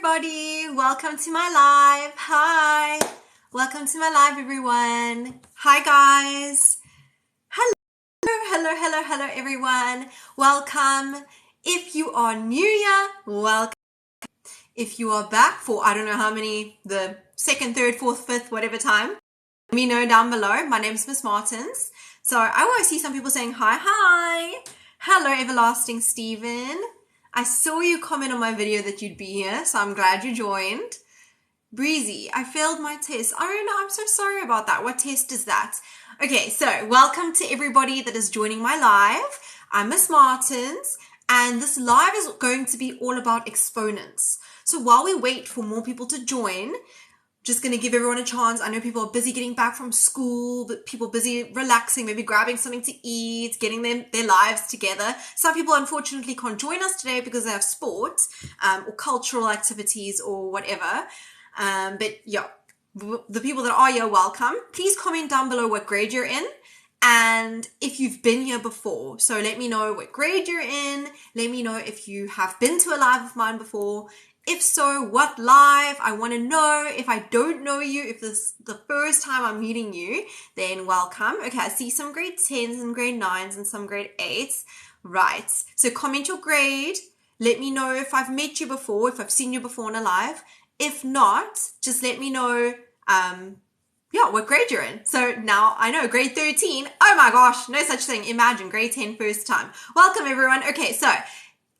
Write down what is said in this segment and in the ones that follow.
everybody. Welcome to my live. Hi. Welcome to my live, everyone. Hi, guys. Hello, everyone. Welcome. If you are new here, welcome. If you are back for, I don't know how many, the second, third, fourth, fifth, whatever time, let me know down below. My name is Miss Martins. So I always see some people saying hi. Hello, Everlasting Stephen. I saw you comment on my video that you'd be here, so I'm glad you joined. Breezy, I failed my test. Oh no, I'm so sorry about that. What test is that? Okay, so welcome to everybody that is joining my live. I'm Miss Martins, and this live is going to be all about exponents. So while we wait for more people to join, just going to give everyone a chance. I know people are busy getting back from school, but people busy relaxing, maybe grabbing something to eat, getting their lives together. Some people unfortunately can't join us today because they have sports or cultural activities or whatever. But yeah, the people that are here, welcome. Please comment down below what grade you're in and if you've been here before. So let me know what grade you're in. Let me know if you have been to a live of mine before. If so, what live? I want to know. If I don't know you, if this is the first time I'm meeting you, then welcome. Okay, I see some grade 10s and grade 9s and some grade 8s. Right, so comment your grade. Let me know if I've met you before, if I've seen you before on a live. If not, just let me know what grade you're in. So now I know, grade 13. Oh my gosh, no such thing. Imagine, grade 10 first time. Welcome everyone. Okay, so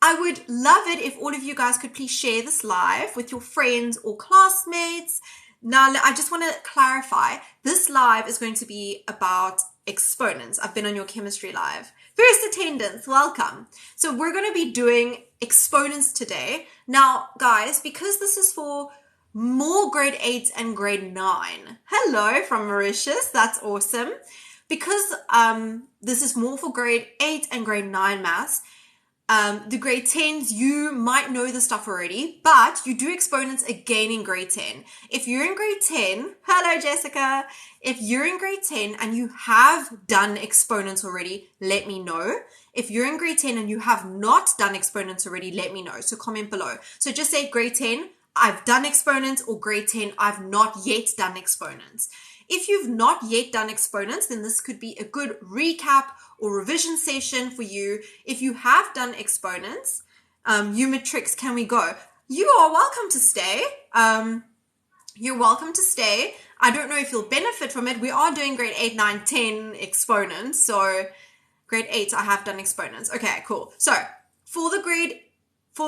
I would love it if all of you guys could please share this live with your friends or classmates. Now, I just want to clarify, this live is going to be about exponents. I've been on your chemistry live. First attendance, welcome. So we're going to be doing exponents today. Now, guys, because this is for more grade 8 and grade 9. Hello from Mauritius. That's awesome. Because this is more for grade 8 and grade 9 maths, the grade 10s, you might know the stuff already, but you do exponents again in grade 10. If you're in grade 10, hello Jessica, if you're in grade 10 and you have done exponents already, let me know. If you're in grade 10 and you have not done exponents already, let me know. So comment below. So just say grade 10, I've done exponents, or grade 10, I've not yet done exponents. If you've not yet done exponents, then this could be a good recap or revision session for you. If you have done exponents, you matrix, can we go? You are welcome to stay. You're welcome to stay. I don't know if you'll benefit from it. We are doing grade 8, 9, 10 exponents. So grade 8, I have done exponents. Okay, cool. So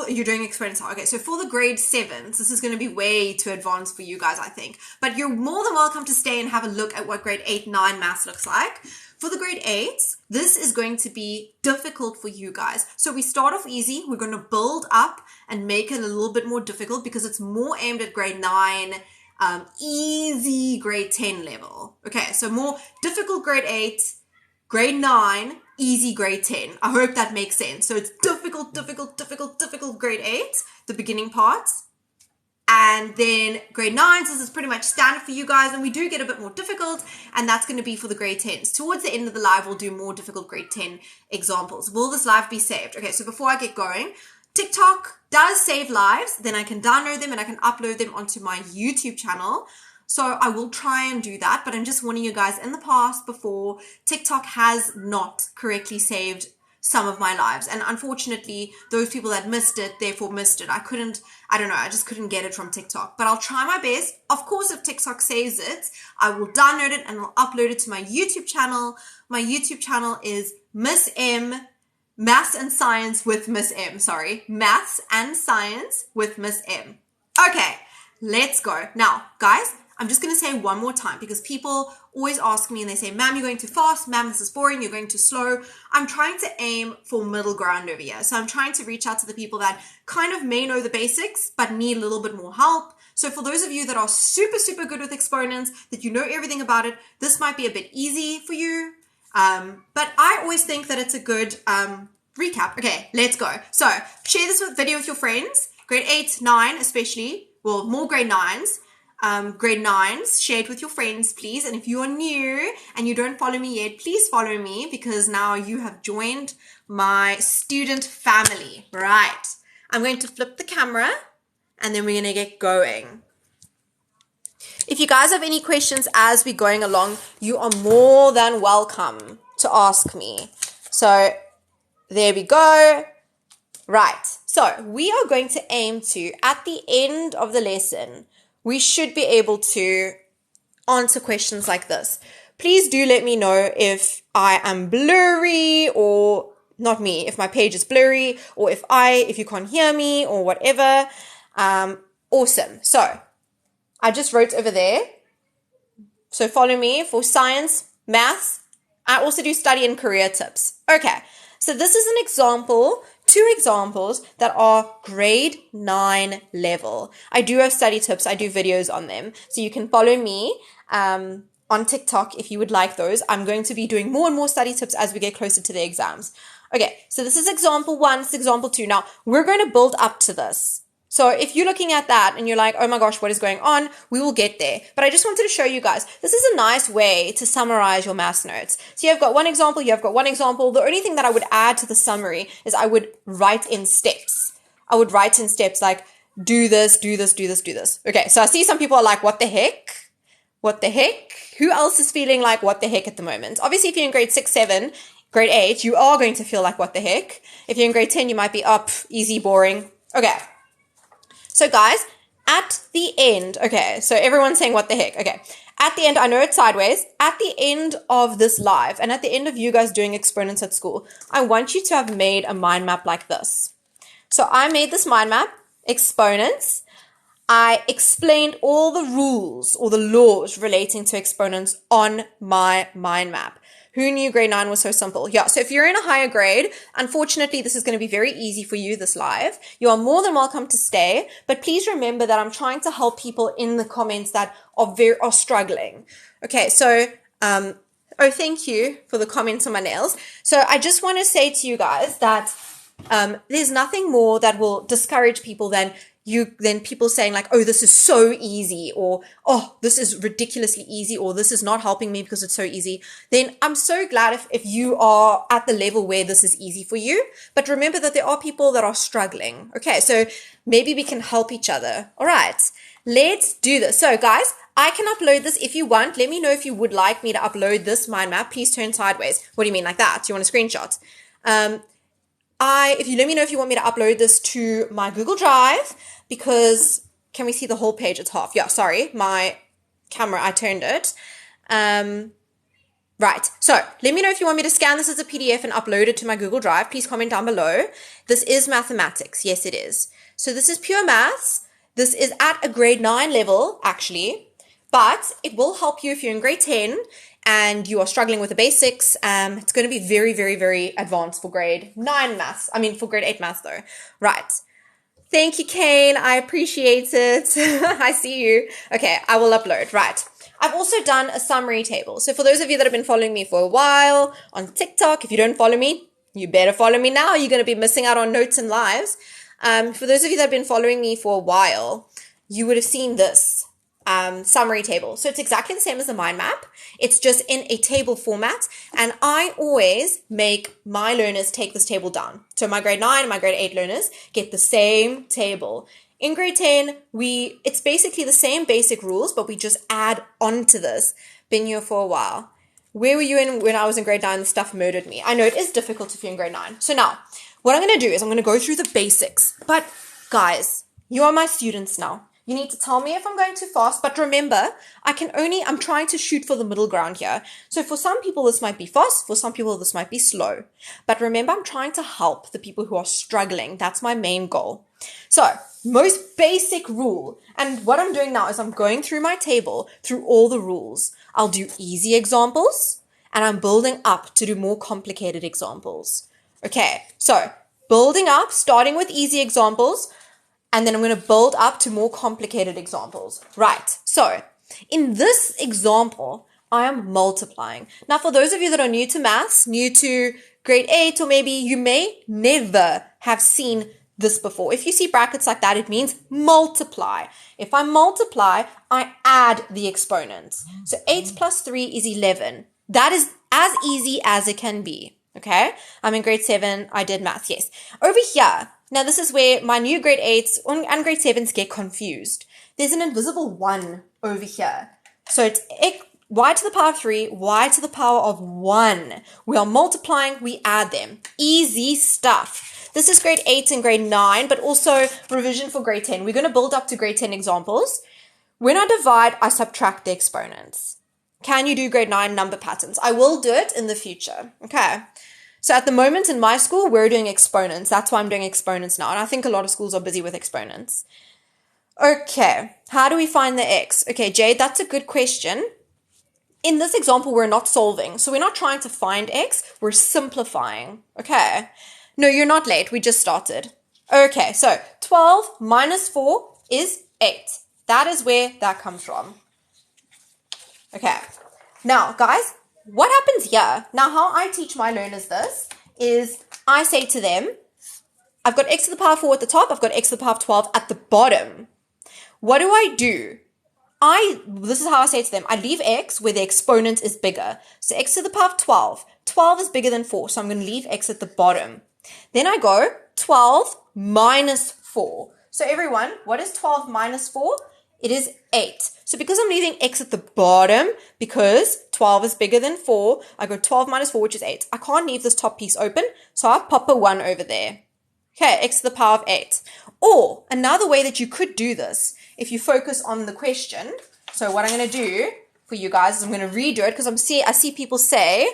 you're doing exponents. Okay, so for the grade 7s, this is going to be way too advanced for you guys, I think. But you're more than welcome to stay and have a look at what grade 8, 9 maths looks like. For the grade 8s, this is going to be difficult for you guys. So we start off easy. We're going to build up and make it a little bit more difficult because it's more aimed at grade 9, easy grade 10 level. Okay, so more difficult grade 8, grade 9, easy grade 10. I hope that makes sense. So it's difficult grade 8, the beginning parts. And then grade 9s, this is pretty much standard for you guys. And we do get a bit more difficult, and that's going to be for the grade 10s. Towards the end of the live, we'll do more difficult grade 10 examples. Will this live be saved? Okay, so before I get going, TikTok does save lives. Then I can download them and I can upload them onto my YouTube channel. So I will try and do that, but I'm just warning you guys, in the past before, TikTok has not correctly saved some of my lives. And unfortunately, those people that missed it, therefore missed it. I just couldn't get it from TikTok, but I'll try my best. Of course, if TikTok saves it, I will download it and I'll upload it to my YouTube channel. My YouTube channel is Miss M, Maths and Science with Miss M, Maths and Science with Miss M. Okay, let's go. Now, guys, I'm just going to say one more time because people always ask me and they say, ma'am, you're going too fast. Ma'am, this is boring. You're going too slow. I'm trying to aim for middle ground over here. So I'm trying to reach out to the people that kind of may know the basics, but need a little bit more help. So for those of you that are super good with exponents, that you know everything about it, this might be a bit easy for you. But I always think that it's a good recap. Okay, let's go. So share this video with your friends, grade 8, 9 especially, well, more grade 9s. Grade 9s, share it with your friends, please. And if you are new and you don't follow me yet, please follow me because now you have joined my student family. Right. I'm going to flip the camera and then we're going to get going. If you guys have any questions as we're going along, you are more than welcome to ask me. So there we go. Right. So we are going to aim to, at the end of the lesson, we should be able to answer questions like this. Please do let me know if I am blurry, or not me, if my page is blurry, or if you can't hear me or whatever. Awesome. So I just wrote over there. So follow me for science, maths. I also do study and career tips. Okay. So this is an example, 2 examples that are grade 9 level. I do have study tips. I do videos on them. So you can follow me on TikTok if you would like those. I'm going to be doing more and more study tips as we get closer to the exams. Okay, so this is example 1, this is example 2. Now, we're going to build up to this. So if you're looking at that and you're like, oh my gosh, what is going on? We will get there. But I just wanted to show you guys, this is a nice way to summarize your maths notes. So you've got one example, you've got one example. The only thing that I would add to the summary is I would write in steps. I would write in steps like, do this, do this, do this, do this. Okay, so I see some people are like, what the heck? What the heck? Who else is feeling like what the heck at the moment? Obviously, if you're in grade 6, 7, grade 8, you are going to feel like what the heck. If you're in grade 10, you might be up, easy, boring. Okay. So guys, at the end, okay, so everyone's saying what the heck, okay. At the end, I know it's sideways, at the end of this live, and at the end of you guys doing exponents at school, I want you to have made a mind map like this. So I made this mind map, exponents. I explained all the rules or the laws relating to exponents on my mind map. Who knew grade 9 was so simple? Yeah, so if you're in a higher grade, unfortunately, this is going to be very easy for you, this live. You are more than welcome to stay, but please remember that I'm trying to help people in the comments that are struggling. Okay, so, thank you for the comments on my nails. So I just want to say to you guys that there's nothing more that will discourage people than people saying like, oh, this is so easy, or, oh, this is ridiculously easy, or this is not helping me because it's so easy. Then I'm so glad if you are at the level where this is easy for you. But remember that there are people that are struggling. Okay, so maybe we can help each other. All right, let's do this. So guys, I can upload this if you want. Let me know if you would like me to upload this mind map. Please turn sideways. What do you mean, like that? Do you want a screenshot? If you let me know if you want me to upload this to my Google Drive, because can we see the whole page? It's half. Yeah, sorry. My camera, I turned it. Right. So let me know if you want me to scan this as a PDF and upload it to my Google Drive. Please comment down below. This is mathematics. Yes, it is. So this is pure maths. This is at a grade 9 level, actually, but it will help you if you're in grade 10 and you are struggling with the basics. It's going to be very, very, very advanced for grade 9 maths. For grade 8 maths though. Right. Thank you, Kane. I appreciate it. I see you. Okay, I will upload. Right. I've also done a summary table. So for those of you that have been following me for a while on TikTok, if you don't follow me, you better follow me now. You're going to be missing out on notes and lives. For those of you that have been following me for a while, you would have seen this summary table. So it's exactly the same as the mind map. It's just in a table format. And I always make my learners take this table down. So my grade 9 and my grade 8 learners get the same table. In grade 10, it's basically the same basic rules, but we just add on to this. Been here for a while. Where were you when I was in grade 9? The stuff murdered me. I know it is difficult if you're in grade 9. So now, what I'm going to do is I'm going to go through the basics. But guys, you are my students now. You need to tell me if I'm going too fast, but remember, I'm trying to shoot for the middle ground here. So for some people, this might be fast. For some people, this might be slow. But remember, I'm trying to help the people who are struggling. That's my main goal. So most basic rule. And what I'm doing now is I'm going through my table, through all the rules. I'll do easy examples, and I'm building up to do more complicated examples. Okay, so building up, starting with easy examples, and then I'm going to build up to more complicated examples. Right. So in this example, I am multiplying. Now, for those of you that are new to maths, new to grade 8, or maybe you may never have seen this before. If you see brackets like that, it means multiply. If I multiply, I add the exponents. So 8 plus 3 is 11. That is as easy as it can be. Okay, I'm in grade 7. I did math, yes. Over here, Now this is where my new grade 8s and grade 7s get confused. There's an invisible 1 over here. So it's y to the power of 3, y to the power of 1. We are multiplying, we add them. Easy stuff. This is grade 8 and grade 9, but also revision for grade 10. We're going to build up to grade 10 examples. When I divide, I subtract the exponents. Can you do grade 9 number patterns? I will do it in the future. Okay. So at the moment in my school, we're doing exponents. That's why I'm doing exponents now. And I think a lot of schools are busy with exponents. Okay. How do we find the x? Okay, Jade, that's a good question. In this example, we're not solving. So we're not trying to find x. We're simplifying. Okay. No, you're not late. We just started. Okay, so 12 minus 4 is 8. That is where that comes from. Okay. Now, guys, what happens here? Now, how I teach my learners this is I say to them, I've got x to the power 4 at the top. I've got x to the power of 12 at the bottom. What do? This is how I say to them. I leave x where the exponent is bigger. So x to the power of 12. 12 is bigger than 4, so I'm going to leave x at the bottom. Then I go 12 minus 4. So everyone, what is 12 minus 4? It is 8. So because I'm leaving x at the bottom, because 12 is bigger than 4, I go 12 minus 4, which is 8. I can't leave this top piece open, so I pop a 1 over there. Okay, x to the power of 8. Or another way that you could do this, if you focus on the question. So what I'm going to do for you guys is I'm going to redo it because I see people say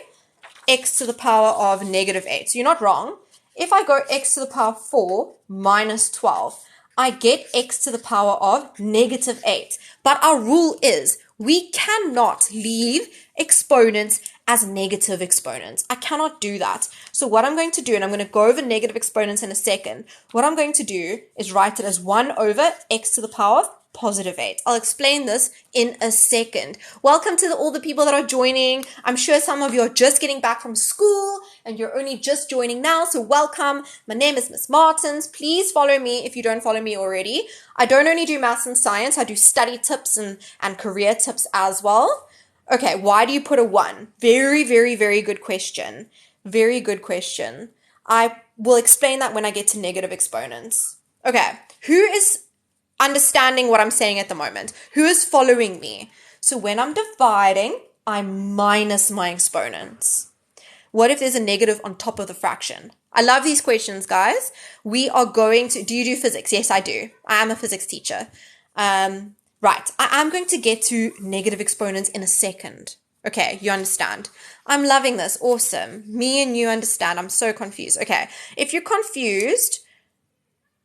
x to the power of negative 8. So you're not wrong. If I go x to the power of 4 minus 12, I get x to the power of negative 8. But our rule is we cannot leave exponents as negative exponents. I cannot do that. So what I'm going to do, and I'm going to go over negative exponents in a second, what I'm going to do is write it as 1 over x to the power of positive 8. I'll explain this in a second. Welcome to all the people that are joining. I'm sure some of you are just getting back from school and you're only just joining now, so welcome. My name is Miss Martins. Please follow me if you don't follow me already. I don't only do maths and science, I do study tips and career tips as well. Okay, why do you put a 1? Very, very, very good question. Very good question. I will explain that when I get to negative exponents. Okay, who is understanding what I'm saying at the moment? Who is following me? So when I'm dividing, I minus my exponents. What if there's a negative on top of the fraction? I love these questions, guys. We are going to, do you do physics? Yes, I do. I am a physics teacher. Right, I am going to get to negative exponents in a second. Okay, you understand. I'm loving this. Awesome. Me and you understand. I'm so confused. Okay, if you're confused,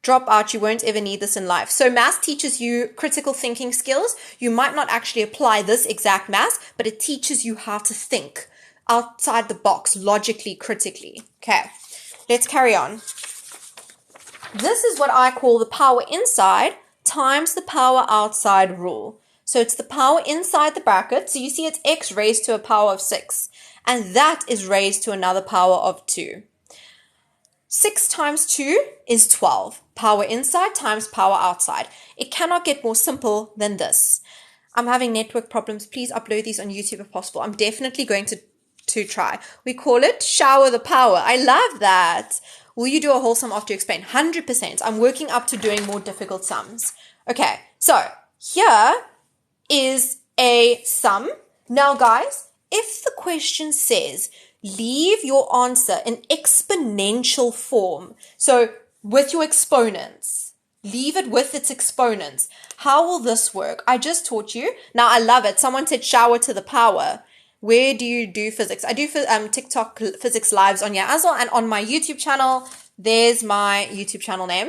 drop out. You won't ever need this in life. So math teaches you critical thinking skills. You might not actually apply this exact math, but it teaches you how to think outside the box, logically, critically. Okay, let's carry on. This is what I call the power inside times the power outside rule. So it's the power inside the bracket. So you see it's x raised to a power of 6. And that is raised to another power of 2. 6 times 2 is 12. Power inside times power outside. It cannot get more simple than this. I'm having network problems. Please upload these on YouTube if possible. I'm definitely going to try. We call it shower the power. I love that. Will you do a whole sum after you explain? 100%. I'm working up to doing more difficult sums. Okay, so here is a sum. Now, guys, if the question says leave your answer in exponential form, so with your exponents, leave it with its exponents. How will this work? I just taught you. Now, I love it. Someone said shower to the power. Where do you do physics? I do TikTok physics lives on here as well, and on my YouTube channel. There's my YouTube channel name.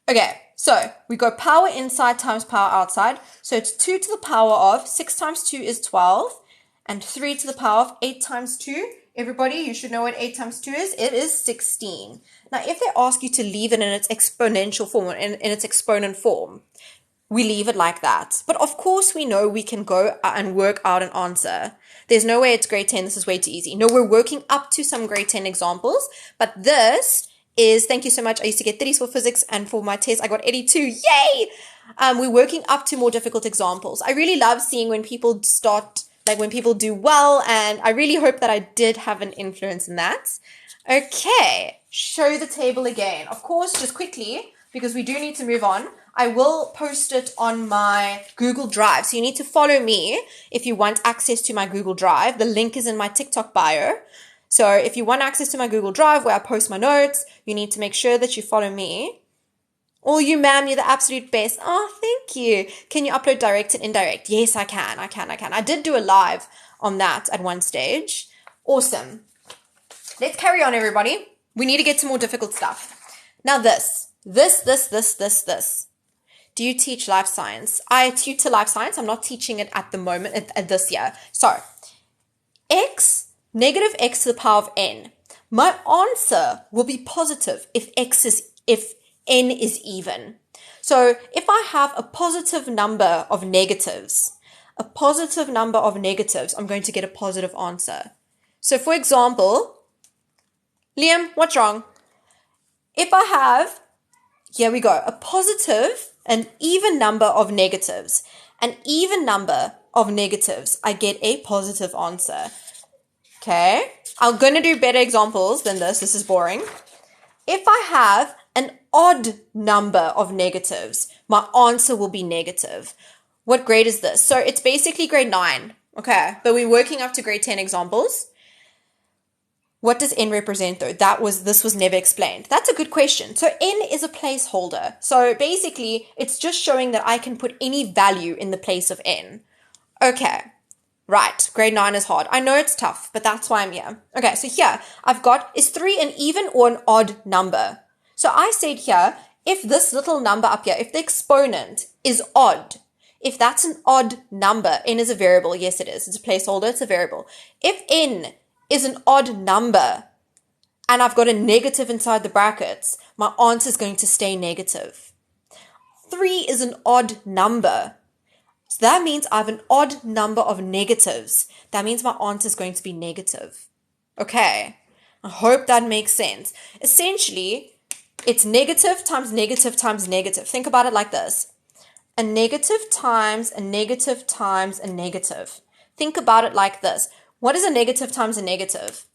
Okay, so we go power inside times power outside. So it's 2 to the power of 6 times 2 is 12, and 3 to the power of 8 times 2. Everybody, you should know what 8 times 2 is. It is 16. Now, if they ask you to leave it in its exponential form, in its exponent form, we leave it like that. But of course, we know we can go and work out an answer. There's no way it's grade 10. This is way too easy. No, we're working up to some grade 10 examples. But this is, thank you so much. I used to get 30s for physics, and for my test, I got 82. Yay! We're working up to more difficult examples. I really love seeing when people when people do well, and I really hope that I did have an influence in that. Okay, show the table again. Of course, just quickly, because we do need to move on, I will post it on my Google Drive. So you need to follow me if you want access to my Google Drive. The link is in my TikTok bio. So if you want access to my Google Drive where I post my notes, you need to make sure that you follow me. Oh, you ma'am, you're the absolute best. Oh, thank you. Can you upload direct and indirect? Yes, I can. I did do a live on that at one stage. Awesome. Let's carry on, everybody. We need to get to more difficult stuff. Now this. Do you teach life science? I tutor life science. I'm not teaching it at the moment, at this year. So, negative x to the power of n. My answer will be positive if n is even. So if I have a positive number of negatives, I'm going to get a positive answer. So for example, Liam, what's wrong? If I have, here we go, a positive, an even number of negatives, I get a positive answer. Okay, I'm going to do better examples than this. This is boring. If I have an odd number of negatives, my answer will be negative. What grade is this? So it's basically grade 9. Okay, but we're working up to grade 10 examples. What does n represent though? This was never explained. That's a good question. So n is a placeholder. So basically, it's just showing that I can put any value in the place of n. Okay. Right, grade 9 is hard. I know it's tough, but that's why I'm here. Okay, so here I've got, is 3 an even or an odd number? So I said here, if this little number up here, if the exponent is odd, if that's an odd number, n is a variable. Yes, it is. It's a placeholder. It's a variable. If n is an odd number and I've got a negative inside the brackets, my answer is going to stay negative. 3 is an odd number. So that means I have an odd number of negatives. That means my answer is going to be negative. Okay, I hope that makes sense. Essentially, it's negative times negative times negative. Think about it like this. A negative times a negative times a negative. Think about it like this. What is a negative times a negative?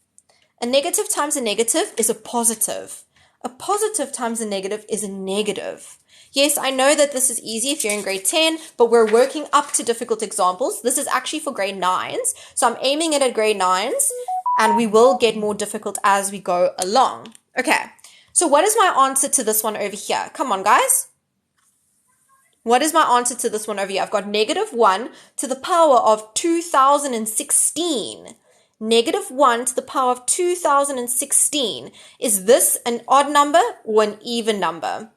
A negative times a negative is a positive. A positive times a negative is a negative. Yes, I know that this is easy if you're in grade 10, but we're working up to difficult examples. This is actually for grade 9s. So I'm aiming it at grade 9s, and we will get more difficult as we go along. Okay, so what is my answer to this one over here? Come on, guys. What is my answer to this one over here? I've got negative 1 to the power of 2016. Negative 1 to the power of 2016. Is this an odd number or an even number?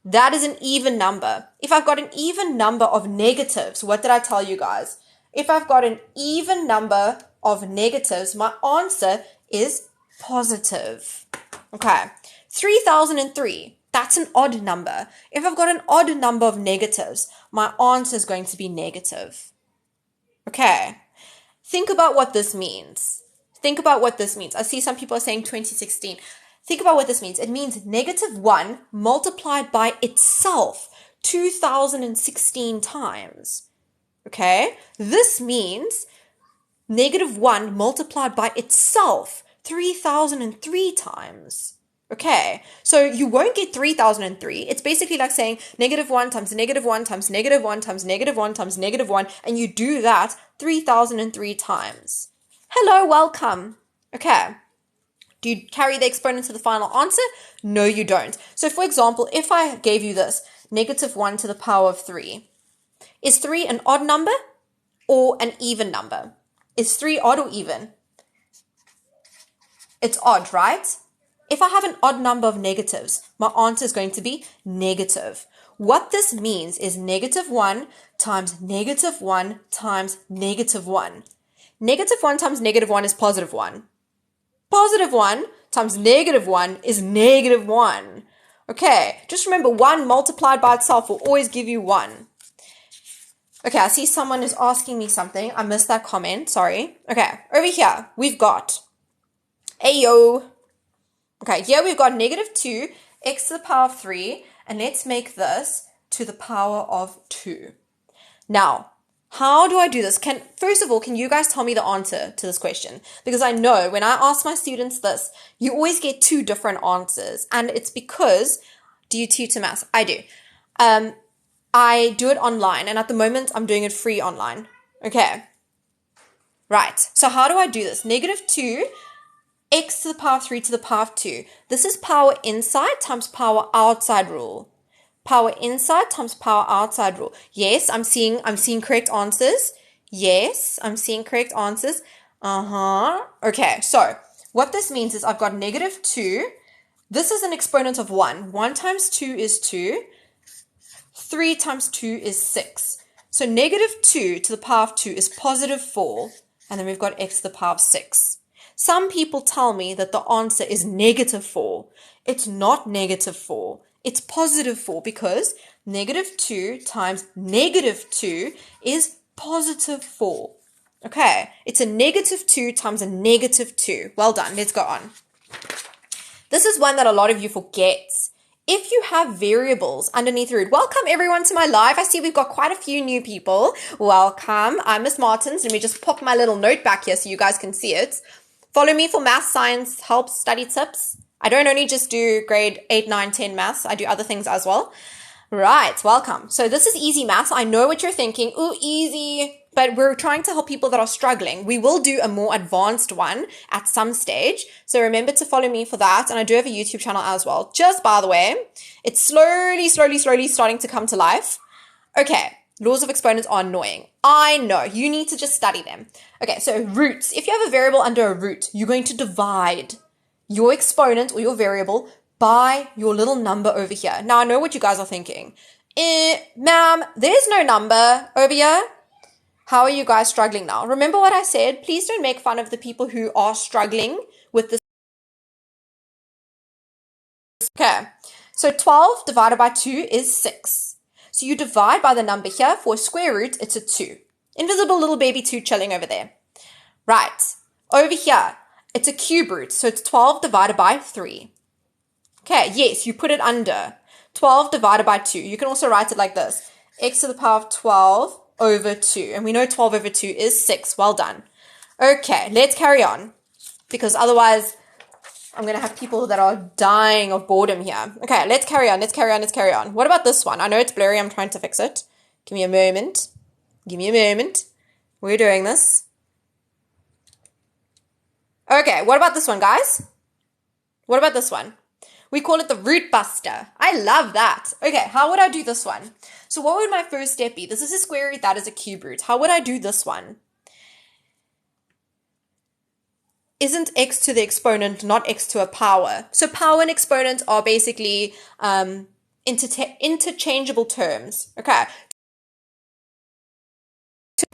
That is an even number. If I've got an even number of negatives, what did I tell you guys? If I've got an even number of negatives, my answer is positive. Okay, 3003, that's an odd number. If I've got an odd number of negatives, my answer is going to be negative. Okay, think about what this means. I see some people are saying 2016. Think about what this means. It means negative 1 multiplied by itself 2016 times. Okay? This means negative 1 multiplied by itself 3003 times. Okay? So you won't get 3003. It's basically like saying negative 1 times negative 1 times negative 1 times negative 1 times negative 1, and you do that 3003 times. Hello, welcome. Okay. Do you carry the exponent to the final answer? No, you don't. So for example, if I gave you this, negative 1 to the power of 3, is 3 an odd number or an even number? Is 3 odd or even? It's odd, right? If I have an odd number of negatives, my answer is going to be negative. What this means is negative 1 times negative 1 times negative 1. Negative 1 times negative 1 is positive 1. Positive 1 times negative 1 is negative 1. Okay, just remember 1 multiplied by itself will always give you 1. Okay, I see someone is asking me something. I missed that comment, sorry. Okay, over here, we've got Ayo. Okay, here we've got negative 2, x to the power of 3, and let's make this to the power of 2. Now, How do I do this? First of all, can you guys tell me the answer to this question? Because I know when I ask my students this, you always get two different answers. And it's because, do you tutor maths? I do. I do it online, and at the moment, I'm doing it free online. Okay. Right. So how do I do this? -2, x to the power of 3 to the power of 2. This is power inside times power outside rule. Power inside times power outside rule. Yes, I'm seeing correct answers. Yes, I'm seeing correct answers. Okay, so what this means is I've got -2. This is an exponent of 1. 1 times 2 is 2. 3 times 2 is 6. So -2 to the power of 2 is +4. And then we've got x to the power of 6. Some people tell me that the answer is -4. It's not -4. It's +4 because -2 times -2 is +4. Okay, it's a -2 times a -2. Well done, let's go on. This is one that a lot of you forget. If you have variables underneath the root, welcome everyone to my live. I see we've got quite a few new people. Welcome. I'm Miss Martins. Let me just pop my little note back here so you guys can see it. Follow me for math, science, help, study tips. I don't only just do grade 8, 9, 10 maths. I do other things as well. Right, welcome. So this is easy maths. I know what you're thinking. Ooh, easy. But we're trying to help people that are struggling. We will do a more advanced one at some stage. So remember to follow me for that. And I do have a YouTube channel as well. Just by the way, it's slowly starting to come to life. Okay, laws of exponents are annoying. I know, you need to just study them. Okay, so roots. If you have a variable under a root, you're going to divide your exponent or your variable by your little number over here. Now, I know what you guys are thinking. Ma'am, there's no number over here. How are you guys struggling now? Remember what I said? Please don't make fun of the people who are struggling with this. Okay, so 12 divided by 2 is 6. So you divide by the number here. For a square root, it's a 2. Invisible little baby 2 chilling over there. Right, over here, it's a cube root. So it's 12 divided by 3. Okay, yes, you put it under. 12 divided by 2. You can also write it like this. X to the power of 12 over 2. And we know 12 over 2 is 6. Well done. Okay, let's carry on. Because otherwise, I'm going to have people that are dying of boredom here. Okay, let's carry on. What about this one? I know it's blurry. I'm trying to fix it. Give me a moment. We're doing this. Okay, what about this one, guys? What about this one? We call it the root buster. I love that. Okay, how would I do this one? So what would my first step be? This is a square root, that is a cube root. How would I do this one? Isn't x to the exponent not x to a power? So power and exponent are basically interchangeable terms. Okay.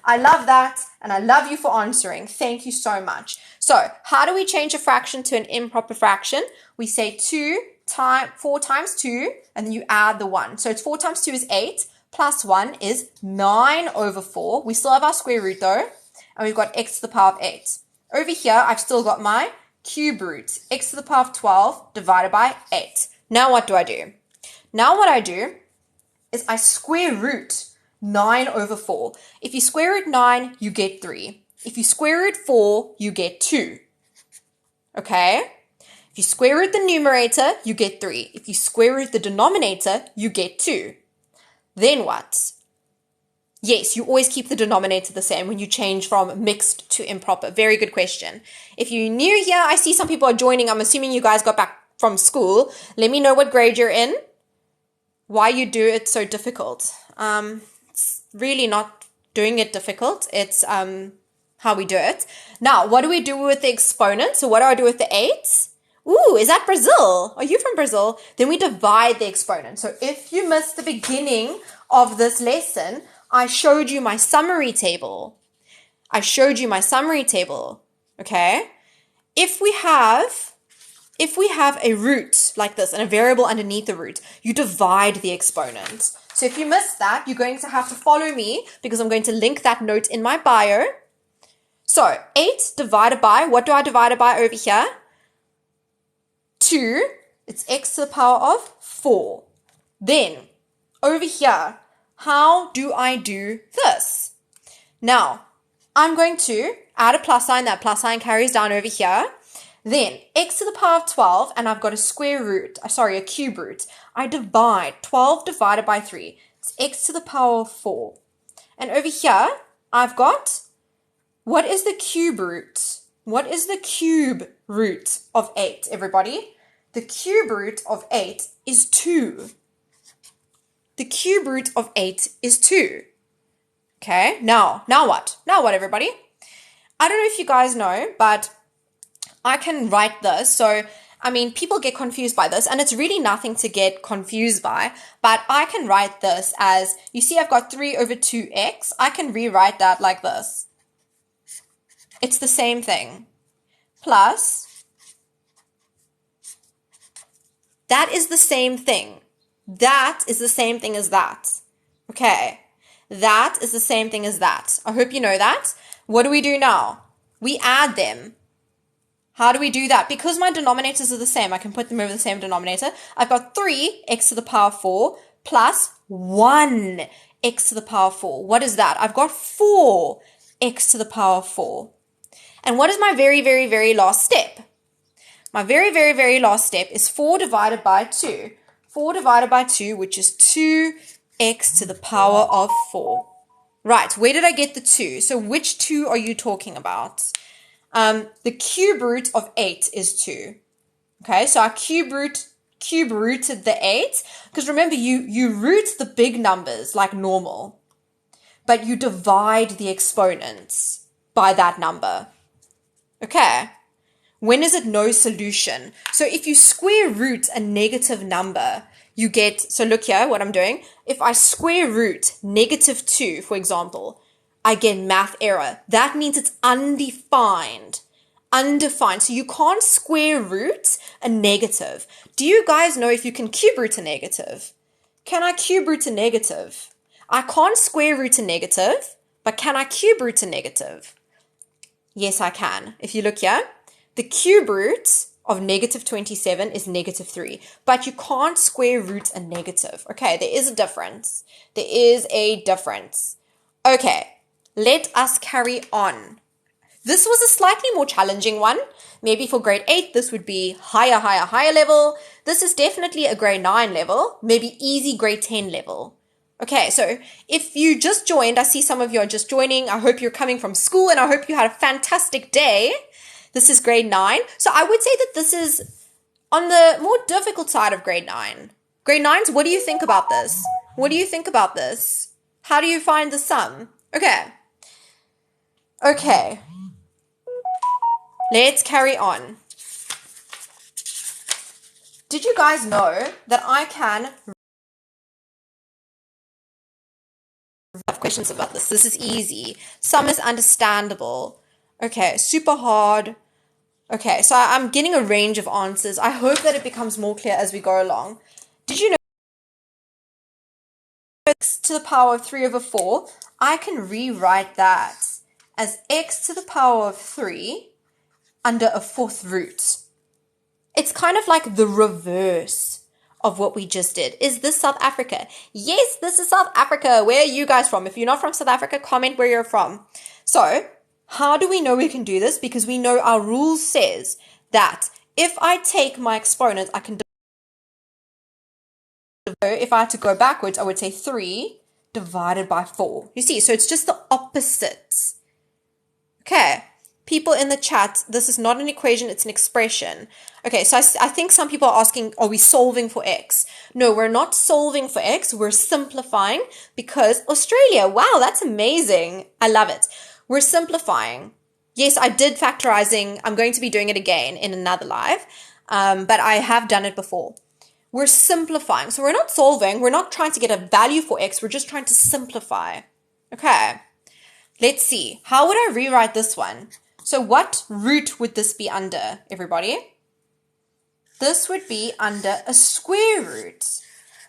I love that, and I love you for answering. Thank you so much. So how do we change a fraction to an improper fraction? We say 4 times 2, and then you add the 1. So it's 4 times 2 is 8, plus 1 is 9 over 4. We still have our square root though, and we've got x to the power of 8. Over here, I've still got my cube root, x to the power of 12 divided by 8. Now what do I do? Now what I do is I square root 9 over 4. If you square root 9, you get 3. If you square root 4, you get 2. Okay? If you square root the numerator, you get 3. If you square root the denominator, you get 2. Then what? Yes, you always keep the denominator the same when you change from mixed to improper. Very good question. If you're new here, I see some people are joining. I'm assuming you guys got back from school. Let me know what grade you're in. Why you do it so difficult. It's really not doing it difficult. It's how we do it. Now, what do we do with the exponent? So what do I do with the 8? Ooh, is that Brazil? Are you from Brazil? Then we divide the exponent. So if you missed the beginning of this lesson, I showed you my summary table. Okay? If we have a root like this and a variable underneath the root, you divide the exponent. So if you missed that, you're going to have to follow me because I'm going to link that note in my bio. So 8 divided by, what do I divide it by over here? 2, it's x to the power of 4. Then over here, how do I do this? Now, I'm going to add a plus sign. That plus sign carries down over here. Then x to the power of 12, and I've got a cube root. I divide 12 divided by 3. It's x to the power of 4. And over here, I've got, what is the cube root? What is the cube root of 8, everybody? The cube root of 8 is 2. The cube root of 8 is 2. Okay, now what? Now what, everybody? I don't know if you guys know, but I can write this. So, I mean, people get confused by this, and it's really nothing to get confused by, but I can write this as, you see I've got 3 over 2x. I can rewrite that like this. It's the same thing. Plus, that is the same thing. That is the same thing as that. Okay. That is the same thing as that. I hope you know that. What do we do now? We add them. How do we do that? Because my denominators are the same, I can put them over the same denominator. I've got 3x to the power 4 plus 1x to the power 4. What is that? I've got 4x to the power 4. And what is my very, very, very last step? My very, very, very last step is 4 divided by 2. 4 divided by 2, which is 2x to the power of 4. Right, where did I get the 2? So which 2 are you talking about? The cube root of 8 is 2. Okay, so our cube rooted the 8. Because remember, you root the big numbers like normal, but you divide the exponents by that number. Okay, when is it no solution? So if you square root a negative number, you get, so look here, what I'm doing. If I square root negative 2, for example, I get math error. That means it's undefined. Undefined. So you can't square root a negative. Do you guys know if you can cube root a negative? Can I cube root a negative? I can't square root a negative, but can I cube root a negative? Yes, I can. If you look here, the cube root of negative 27 is negative 3, but you can't square root a negative. Okay, there is a difference. There is a difference. Okay, let us carry on. This was a slightly more challenging one. Maybe for grade 8, this would be higher level. This is definitely a grade 9 level, maybe easy grade 10 level. Okay, so if you just joined, I see some of you are just joining. I hope you're coming from school and I hope you had a fantastic day. This is grade 9. So I would say that this is on the more difficult side of grade 9. Grade 9s, what do you think about this? What do you think about this? How do you find the sum? Okay. Okay. Let's carry on. Did you guys know that I can have questions about this? This is easy. Sum is understandable. Okay, super hard. Okay, so I'm getting a range of answers. I hope that it becomes more clear as we go along. Did you know x to the power of 3 over 4? I can rewrite that as x to the power of 3 under a fourth root. It's kind of like the reverse of what we just did. Is this South Africa? Yes, this is South Africa. Where are you guys from? If you're not from South Africa, comment where you're from. So, how do we know we can do this? Because we know our rule says that if I take my exponent, I can if I had to go backwards, I would say 3 divided by 4. You see, so it's just the opposites. Okay, people in the chat, this is not an equation, it's an expression. Okay, so I think some people are asking, are we solving for x? No, we're not solving for x, we're simplifying because Australia, wow, that's amazing. I love it. We're simplifying. Yes, I did factorizing. I'm going to be doing it again in another live, but I have done it before. We're simplifying. So we're not solving. We're not trying to get a value for x. We're just trying to simplify. Okay. Let's see. How would I rewrite this one? So what root would this be under, everybody? This would be under a square root.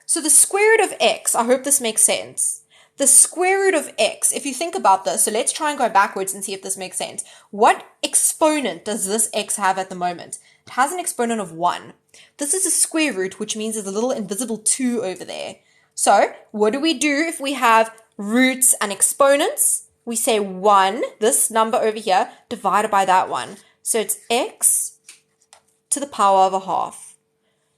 So the square root of x, I hope this makes sense. The square root of x, if you think about this, so let's try and go backwards and see if this makes sense. What exponent does this x have at the moment? It has an exponent of 1. This is a square root, which means there's a little invisible 2 over there. So what do we do if we have roots and exponents? we say 1, this number over here, divided by that one. So it's x to the power of a half.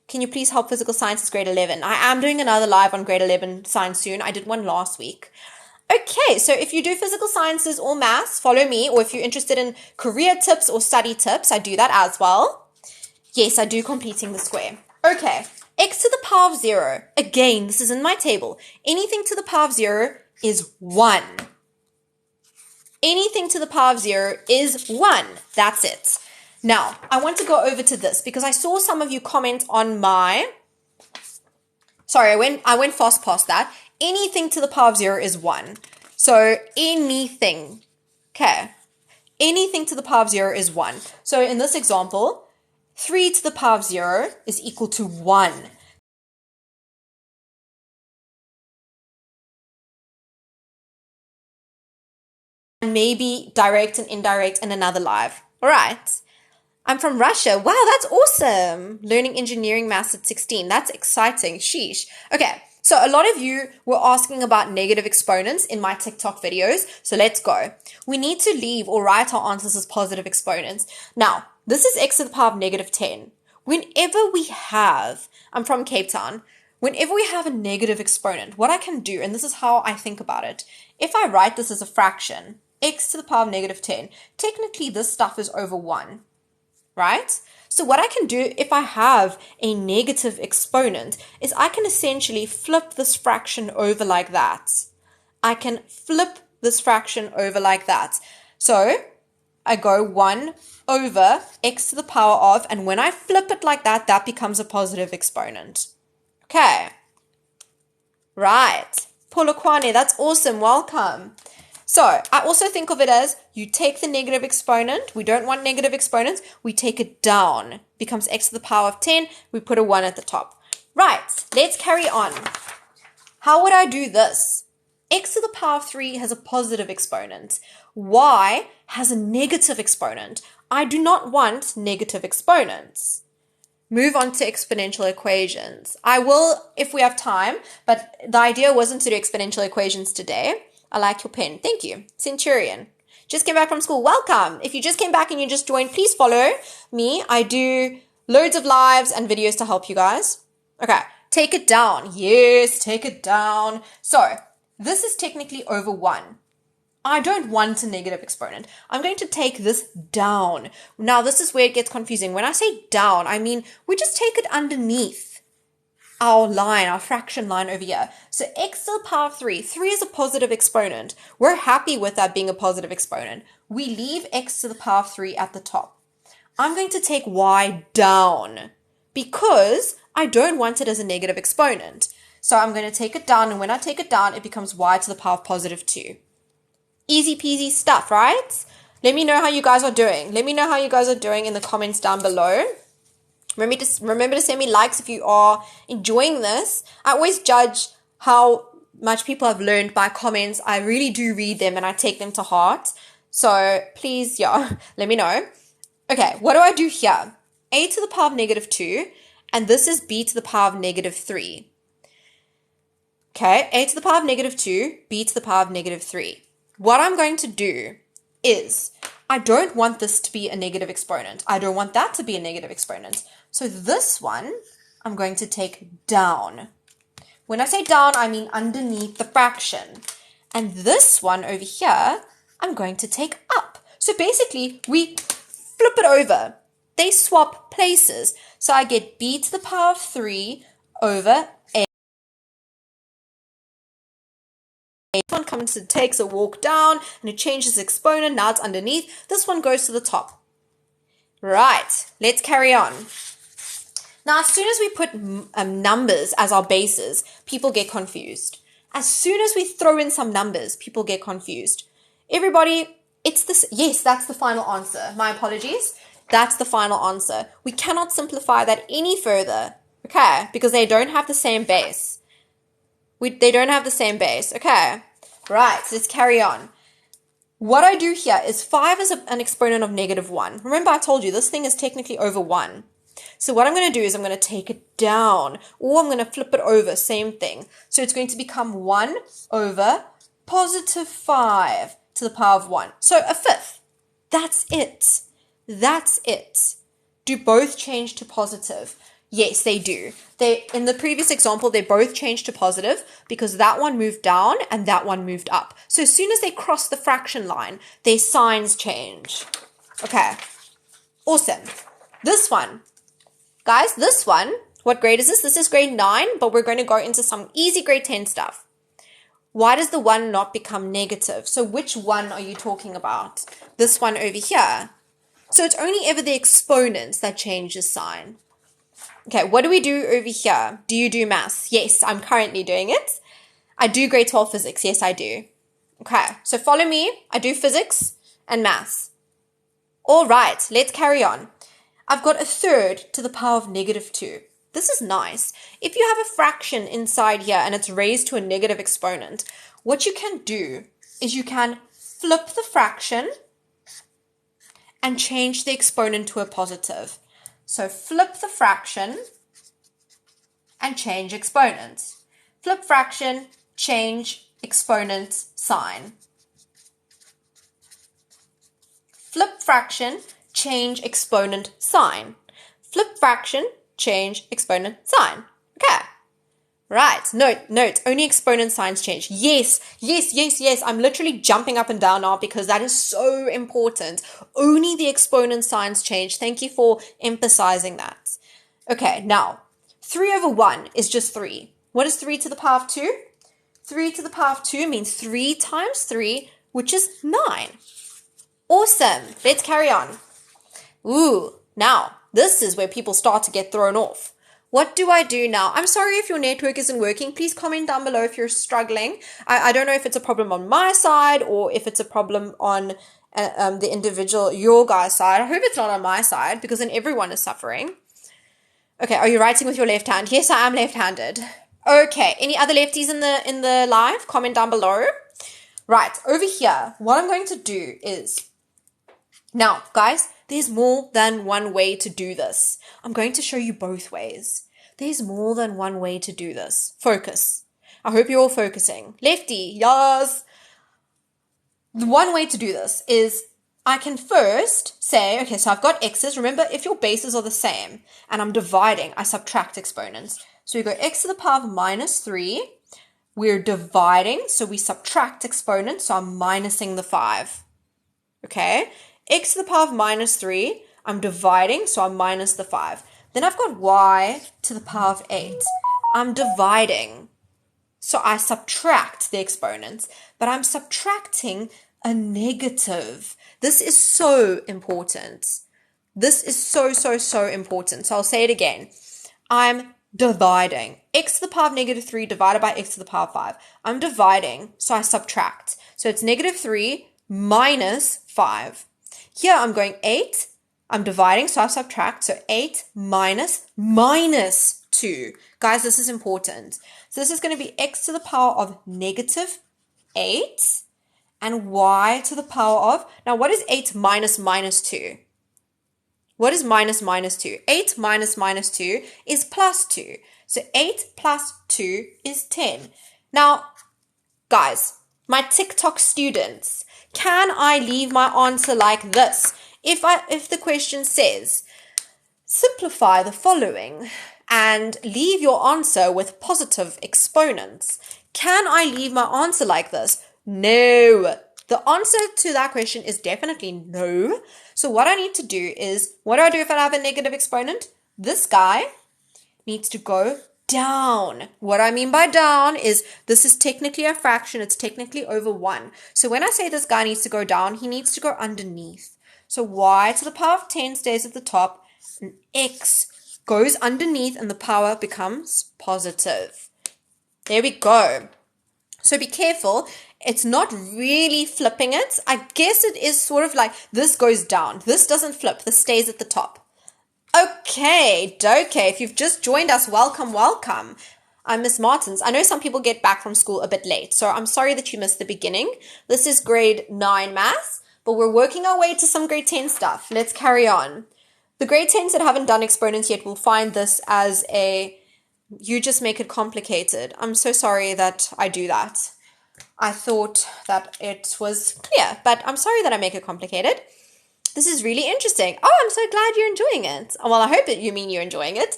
Can you please help physical sciences grade 11? I am doing another live on grade 11 science soon. I did one last week. Okay, so if you do physical sciences or maths, follow me. Or if you're interested in career tips or study tips, I do that as well. Yes, I do completing the square. Okay, x to the power of 0. Again, this is in my table. Anything to the power of 0 is 1. Anything to the power of 0 is 1. That's it. Now, I want to go over to this because I saw some of you comment on my... Sorry, I went fast past that. Anything to the power of 0 is 1. So anything. Okay. Anything to the power of 0 is 1. So in this example, 3 to the power of 0 is equal to 1. Maybe direct and indirect in another live. All right. I'm from Russia. Wow, that's awesome. Learning engineering maths at 16. That's exciting. Sheesh. Okay, so a lot of you were asking about negative exponents in my TikTok videos. So let's go. We need to leave or write our answers as positive exponents. Now, this is x to the power of negative 10. Whenever we have, I'm from Cape Town, whenever we have a negative exponent, what I can do, and this is how I think about it, if I write this as a fraction, x to the power of negative 10, technically this stuff is over 1. Right? So what I can do if I have a negative exponent is I can essentially flip this fraction over like that. I can flip this fraction over like that. So I go 1 over x to the power of, and when I flip it like that, that becomes a positive exponent. Okay. Right. Polokwane, that's awesome. Welcome. So I also think of it as you take the negative exponent. We don't want negative exponents. We take it down. Becomes x to the power of 10. We put a 1 at the top. Right. Let's carry on. How would I do this? X to the power of 3 has a positive exponent. Y has a negative exponent. I do not want negative exponents. Move on to exponential equations. I will if we have time, but the idea wasn't to do exponential equations today. I like your pen. Thank you. Centurion. Just came back from school. Welcome. If you just came back and you just joined, please follow me. I do loads of lives and videos to help you guys. Okay. Take it down. Yes, take it down. So this is technically over 1. I don't want a negative exponent. I'm going to take this down. Now, this is where it gets confusing. When I say down, I mean we just take it underneath our line, our fraction line over here. So x to the power of 3. 3 is a positive exponent. We're happy with that being a positive exponent. We leave x to the power of 3 at the top. I'm going to take y down because I don't want it as a negative exponent. So I'm going to take it down, and when I take it down, it becomes y to the power of positive 2. Easy peasy stuff, right? Let me know how you guys are doing. Let me know how you guys are doing in the comments down below. Remember to send me likes if you are enjoying this. I always judge how much people have learned by comments. I really do read them and I take them to heart. So please, yeah, let me know. Okay, what do I do here? A to the power of negative 2, and this is b to the power of negative 3. Okay, a to the power of negative 2, b to the power of negative 3. What I'm going to do is I don't want this to be a negative exponent. I don't want that to be a negative exponent. So this one, I'm going to take down. When I say down, I mean underneath the fraction. And this one over here, I'm going to take up. So basically, we flip it over. They swap places. So I get b to the power of 3 over a. This one comes and takes a walk down, and it changes exponent. Now it's underneath. This one goes to the top. Right, let's carry on. Now, as soon as we put numbers as our bases, people get confused. As soon as we throw in some numbers, people get confused. Everybody, it's this. Yes, that's the final answer. My apologies. That's the final answer. We cannot simplify that any further, okay? Because they don't have the same base. They don't have the same base, okay? Right, so let's carry on. What I do here is 5 is an exponent of negative 1. Remember, I told you this thing is technically over 1. So what I'm going to do is I'm going to take it down, or I'm going to flip it over, same thing. So it's going to become 1 over positive 5. to the power of 1. So a fifth. That's it. That's it. Do both change to positive? Yes, they do. In the previous example, they both changed to positive because that one moved down and that one moved up. So as soon as they cross the fraction line, their signs change. Okay, awesome. This one, guys, this one, what grade is this? This is grade 9, but we're going to go into some easy grade 10 stuff. Why does the 1 not become negative? So which one are you talking about? This one over here. So it's only ever the exponents that changes sign. Okay, what do we do over here? Do you do maths? Yes, I'm currently doing it. I do grade 12 physics. Yes, I do. Okay, so follow me. I do physics and maths. All right, let's carry on. I've got a third to the power of negative 2. This is nice. If you have a fraction inside here and it's raised to a negative exponent, what you can do is you can flip the fraction and change the exponent to a positive. So flip the fraction and change exponent. Flip fraction, change exponent sign. Flip fraction, change exponent sign. Flip fraction, change exponent sign. Okay. Right. Note. Only exponent signs change. Yes. I'm literally jumping up and down now because that is so important. Only the exponent signs change. Thank you for emphasizing that. Okay. Now, 3 over 1 is just 3. What is 3 to the power of 2? 3 to the power of 2 means 3 times 3, which is 9. Awesome. Let's carry on. Ooh. Now, this is where people start to get thrown off. What do I do now? I'm sorry if your network isn't working. Please comment down below if you're struggling. I don't know if it's a problem on my side or if it's a problem on the individual, your guy's side. I hope it's not on my side because then everyone is suffering. Okay, are you writing with your left hand? Yes, I am left-handed. Okay, any other lefties in the live? Comment down below. Right, over here, what I'm going to do is, now, guys, there's more than one way to do this. I'm going to show you both ways. There's more than one way to do this. Focus. I hope you're all focusing. Lefty, yes. The one way to do this is I can first say, okay, so I've got x's. Remember, if your bases are the same and I'm dividing, I subtract exponents. So we go x to the power of minus 3. We're dividing, so we subtract exponents. So I'm minusing the 5. Okay. X to the power of minus 3, I'm dividing, so I'm minus the 5. Then I've got y to the power of 8. I'm dividing, so I subtract the exponents, but I'm subtracting a negative. This is so important. This is so important. So I'll say it again. I'm dividing. X to the power of negative 3 divided by x to the power of 5. I'm dividing, so I subtract. So it's negative 3 minus 5. Here I'm going 8, I'm dividing, so I subtract, so 8 minus 2. Guys, this is important. So this is going to be x to the power of negative 8 and y to the power of, now what is 8 minus 2? What is minus 2? 8 minus 2 is plus 2. So 8 plus 2 is 10. Now, guys, my Tiiktok students, can I leave my answer like this? If the question says, simplify the following and leave your answer with positive exponents, can I leave my answer like this? No. The answer to that question is definitely no. So what I need to do is, what do I do if I have a negative exponent? This guy needs to go down. What I mean by down is this is technically a fraction. It's technically over 1. So when I say this guy needs to go down, he needs to go underneath. So y to the power of 10 stays at the top and x goes underneath and the power becomes positive. There we go. So be careful. It's not really flipping it. I guess it is sort of like this goes down. This doesn't flip. This stays at the top. Okay. If you've just joined us, welcome. I'm Miss Martins. I know some people get back from school a bit late, so I'm sorry that you missed the beginning. This is grade 9 maths, but we're working our way to some grade 10 stuff. Let's carry on. The grade 10s that haven't done exponents yet will find this as you just make it complicated. I'm so sorry that I do that. I thought that it was clear, but I'm sorry that I make it complicated. This is really interesting. Oh, I'm so glad you're enjoying it. Well, I hope that you mean you're enjoying it.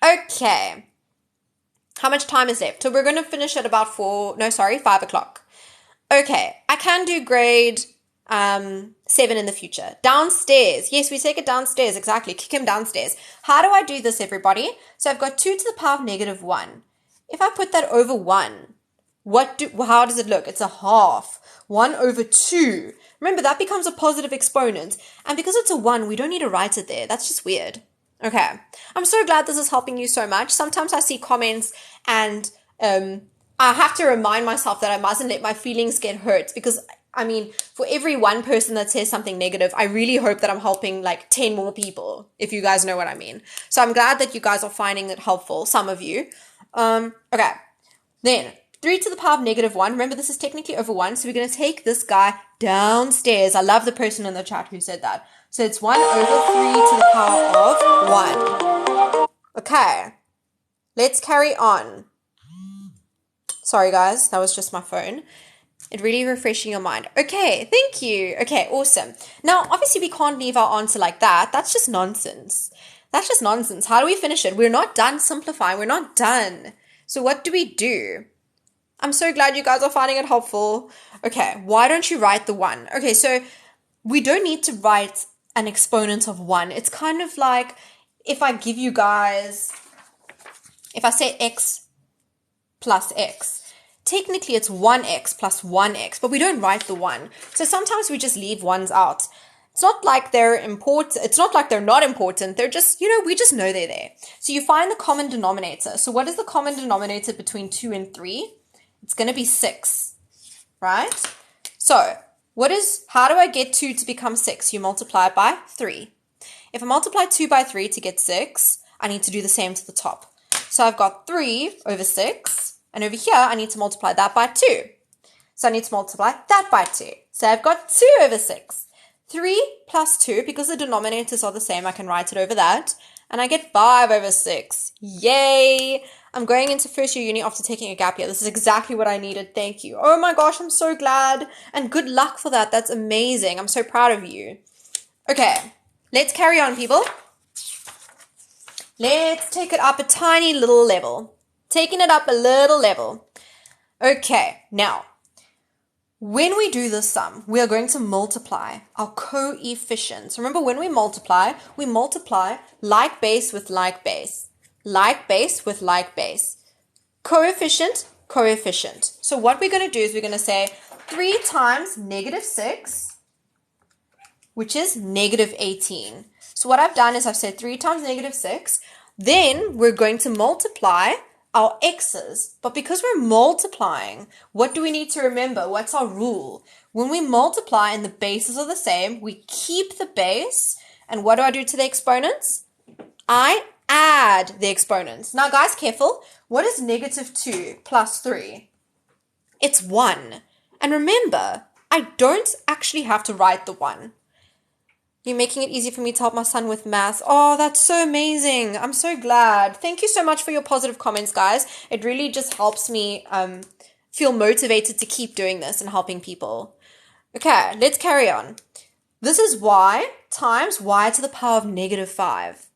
Okay. How much time is left? So we're going to finish at about 5 o'clock. Okay, I can do grade 7 in the future. Downstairs. Yes, we take it downstairs. Exactly. Kick him downstairs. How do I do this, everybody? So I've got 2 to the power of negative 1. If I put that over 1, how does it look? It's a half. 1 over 2. Remember, that becomes a positive exponent. And because it's a 1, we don't need to write it there. That's just weird. Okay. I'm so glad this is helping you so much. Sometimes I see comments and I have to remind myself that I mustn't let my feelings get hurt because, I mean, for every one person that says something negative, I really hope that I'm helping like 10 more people, if you guys know what I mean. So I'm glad that you guys are finding it helpful, some of you. Okay. Then 3 to the power of negative 1. Remember, this is technically over 1, so we're going to take this guy downstairs. I love the person in the chat who said that. So it's 1 over 3 to the power of 1. Okay. Let's carry on. Sorry, guys. That was just my phone. It really refreshing your mind. Okay, thank you. Okay, awesome. Now, obviously, we can't leave our answer like that. That's just nonsense. That's just nonsense. How do we finish it? We're not done simplifying. We're not done. So what do we do? I'm so glad you guys are finding it helpful. Okay, why don't you write the 1? Okay, so we don't need to write an exponent of 1. It's kind of like if I give you guys, if I say x plus x, technically it's 1x plus 1x, but we don't write the 1. So sometimes we just leave 1s out. It's not like they're important. It's not like they're not important. They're just, we just know they're there. So you find the common denominator. So what is the common denominator between 2 and 3? It's going to be 6, right? So how do I get 2 to become 6? You multiply it by 3. If I multiply 2 by 3 to get 6, I need to do the same to the top. So I've got 3 over 6, and over here I need to multiply that by 2. So I need to multiply that by 2. So I've got 2 over 6. 3 plus 2, because the denominators are the same, I can write it over that, and I get 5 over 6. Yay! I'm going into first year uni after taking a gap year. This is exactly what I needed. Thank you. Oh my gosh, I'm so glad. And good luck for that. That's amazing. I'm so proud of you. Okay, let's carry on, people. Let's take it up a tiny little level. Taking it up a little level. Okay, now, when we do this sum, we are going to multiply our coefficients. Remember, when we multiply like base with like base. Like base with like base. Coefficient, coefficient. So what we're going to do is we're going to say 3 times negative 6, which is negative 18. So what I've done is I've said 3 times negative 6. Then we're going to multiply our x's. But because we're multiplying, what do we need to remember? What's our rule? When we multiply and the bases are the same, we keep the base. And what do I do to the exponents? I add the exponents. Now, guys, careful. What is negative 2 plus 3? It's 1. And remember, I don't actually have to write the 1. You're making it easy for me to help my son with math. Oh, that's so amazing. I'm so glad. Thank you so much for your positive comments, guys. It really just helps me feel motivated to keep doing this and helping people. Okay, let's carry on. This is y times y to the power of negative 5.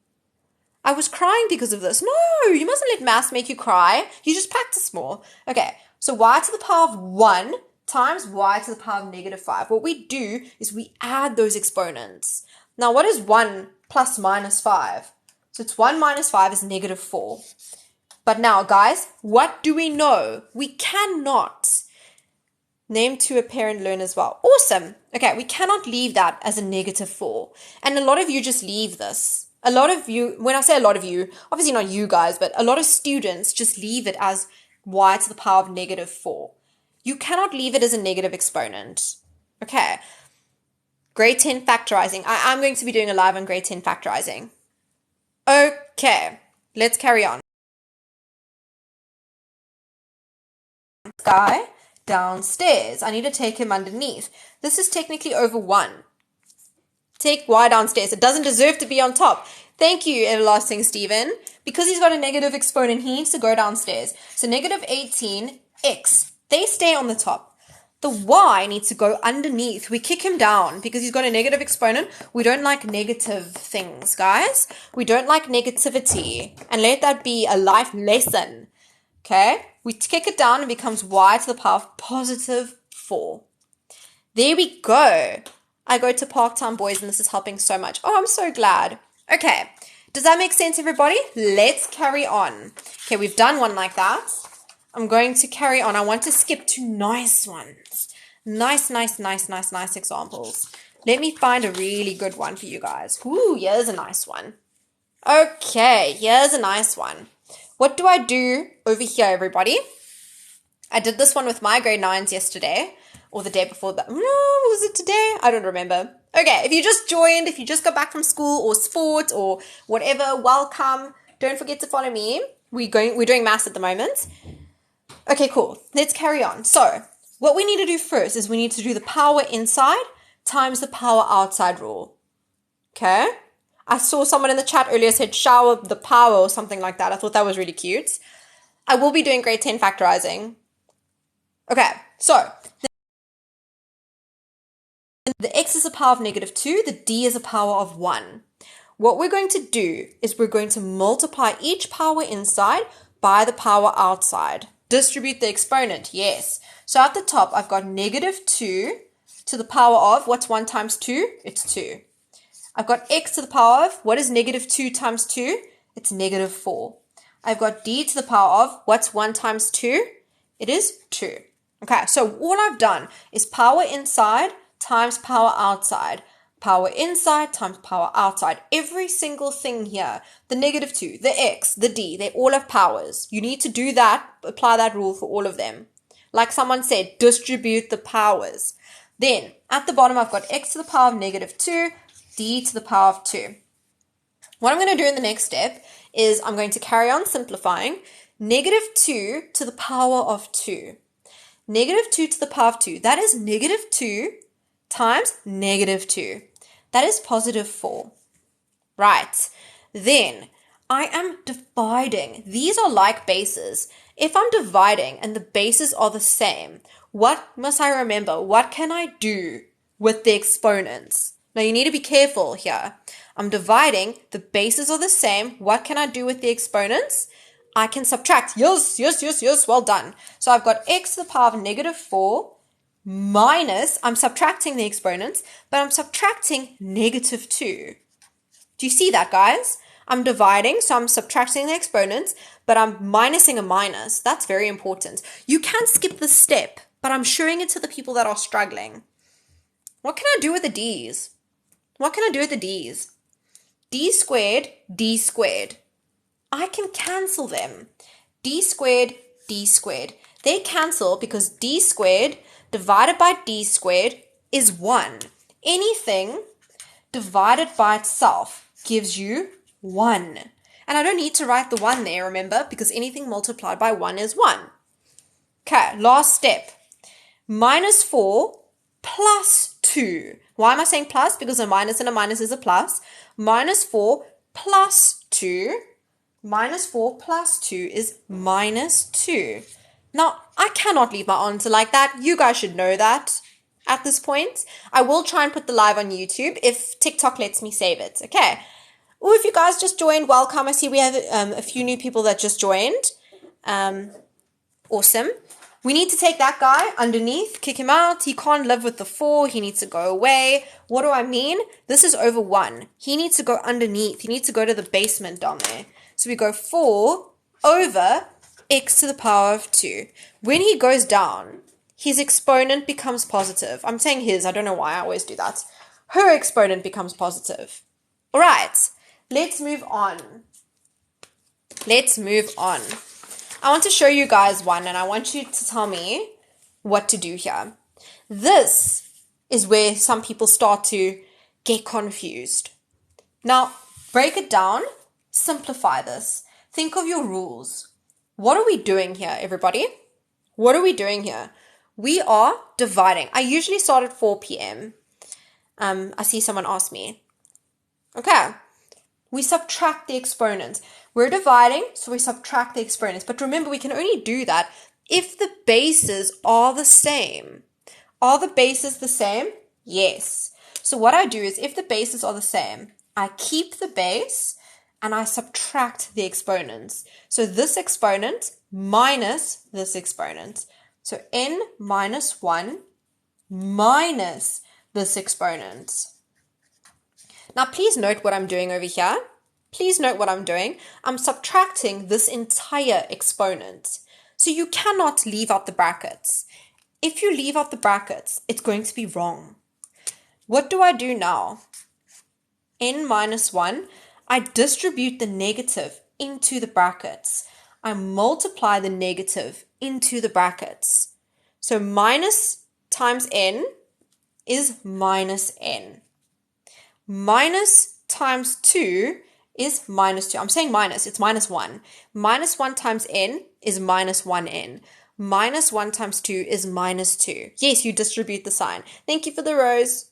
I was crying because of this. No, you mustn't let math make you cry. You just practice more. Okay, so y to the power of 1 times y to the power of negative 5. What we do is we add those exponents. Now, what is 1 plus minus 5? So it's 1 minus 5 is negative 4. But now, guys, what do we know? We cannot name to a parent learn as well. Awesome. Okay, we cannot leave that as a negative 4. And a lot of you just leave this. A lot of you, when I say a lot of you, obviously not you guys, but a lot of students just leave it as y to the power of negative 4. You cannot leave it as a negative exponent. Okay. Grade 10 factorizing. I'm going to be doing a live on grade 10 factorizing. Okay. Let's carry on. Guy downstairs. I need to take him underneath. This is technically over 1. Take y downstairs. It doesn't deserve to be on top. Thank you, everlasting Stephen. Because he's got a negative exponent, he needs to go downstairs. So negative 18, x. They stay on the top. The y needs to go underneath. We kick him down because he's got a negative exponent. We don't like negative things, guys. We don't like negativity. And let that be a life lesson. Okay? We kick it down and it becomes y to the power of positive 4. There we go. I go to Park-Time Boys and this is helping so much. Oh, I'm so glad. Okay. Does that make sense, everybody? Let's carry on. Okay, we've done one like that. I'm going to carry on. I want to skip to nice ones. Nice examples. Let me find a really good one for you guys. Ooh, here's a nice one. Okay, here's a nice one. What do I do over here, everybody? I did this one with my grade 9s yesterday, or the day before that. No, was it today? I don't remember. Okay, if you just joined, if you just got back from school or sport or whatever, welcome. Don't forget to follow me. We're doing maths at the moment. Okay, cool. Let's carry on. So, what we need to do first is we need to do the power inside times the power outside rule. Okay? I saw someone in the chat earlier said shower the power or something like that. I thought that was really cute. I will be doing grade 10 factorizing. Okay, so the x is a power of -2, the d is a power of 1. What we're going to do is we're going to multiply each power inside by the power outside. Distribute the exponent, yes. So at the top, I've got -2 to the power of, what's 1 times 2? It's 2. I've got x to the power of, what is -2 times 2? It's -4. I've got d to the power of, what's 1 times 2? It is 2. Okay, so all I've done is power inside times power outside. Power inside times power outside. Every single thing here, the -2, the x, the d, they all have powers. You need to do that, apply that rule for all of them. Like someone said, distribute the powers. Then, at the bottom, I've got x to the power of -2, d to the power of 2. What I'm going to do in the next step is I'm going to carry on simplifying. -2 to the power of 2. -2 to the power of 2. That is -2 times -2. That is +4. Right. Then I am dividing. These are like bases. If I'm dividing and the bases are the same, what must I remember? What can I do with the exponents? Now you need to be careful here. I'm dividing. The bases are the same. What can I do with the exponents? I can subtract. Yes. Well done. So I've got x to the power of -4 minus, I'm subtracting the exponents, but I'm subtracting -2. Do you see that, guys? I'm dividing, so I'm subtracting the exponents, but I'm minusing a minus. That's very important. You can skip this step, but I'm showing it to the people that are struggling. What can I do with the d's? What can I do with the d's? D squared, d squared. I can cancel them. D squared, d squared. They cancel because d squared divided by d squared is 1. Anything divided by itself gives you 1. And I don't need to write the 1 there, remember, because anything multiplied by 1 is 1. Okay, last step. -4 plus 2. Why am I saying plus? Because a minus and a minus is a plus. -4 plus 2. -4 plus 2 is -2. Now, I cannot leave my answer like that. You guys should know that at this point. I will try and put the live on YouTube if TikTok lets me save it. Okay. Oh, if you guys just joined, welcome. I see we have a few new people that just joined. Awesome. We need to take that guy underneath, kick him out. He can't live with the 4. He needs to go away. What do I mean? This is over 1. He needs to go underneath. He needs to go to the basement down there. So we go 4 over x to the power of 2. When he goes down, his exponent becomes positive. I'm saying his. I don't know why I always do that. Her exponent becomes positive. All right. Let's move on. I want to show you guys one, and I want you to tell me what to do here. This is where some people start to get confused. Now, break it down. Simplify this. Think of your rules. What are we doing here, everybody? What are we doing here? We are dividing. I usually start at 4 p.m. I see someone ask me. Okay. We subtract the exponents. We're dividing, so we subtract the exponents. But remember, we can only do that if the bases are the same. Are the bases the same? Yes. So what I do is if the bases are the same, I keep the base and I subtract the exponents. So this exponent minus this exponent. So n minus 1 minus this exponent. Now please note what I'm doing over here. Please note what I'm doing. I'm subtracting this entire exponent. So you cannot leave out the brackets. If you leave out the brackets, it's going to be wrong. What do I do now? N minus 1, I distribute the negative into the brackets. I multiply the negative into the brackets. So minus times n is minus n. Minus times 2 is minus 2. I'm saying minus, it's minus 1. Minus 1 times n is minus 1n. Minus 1 times 2 is minus 2. Yes, you distribute the sign. Thank you for the rows.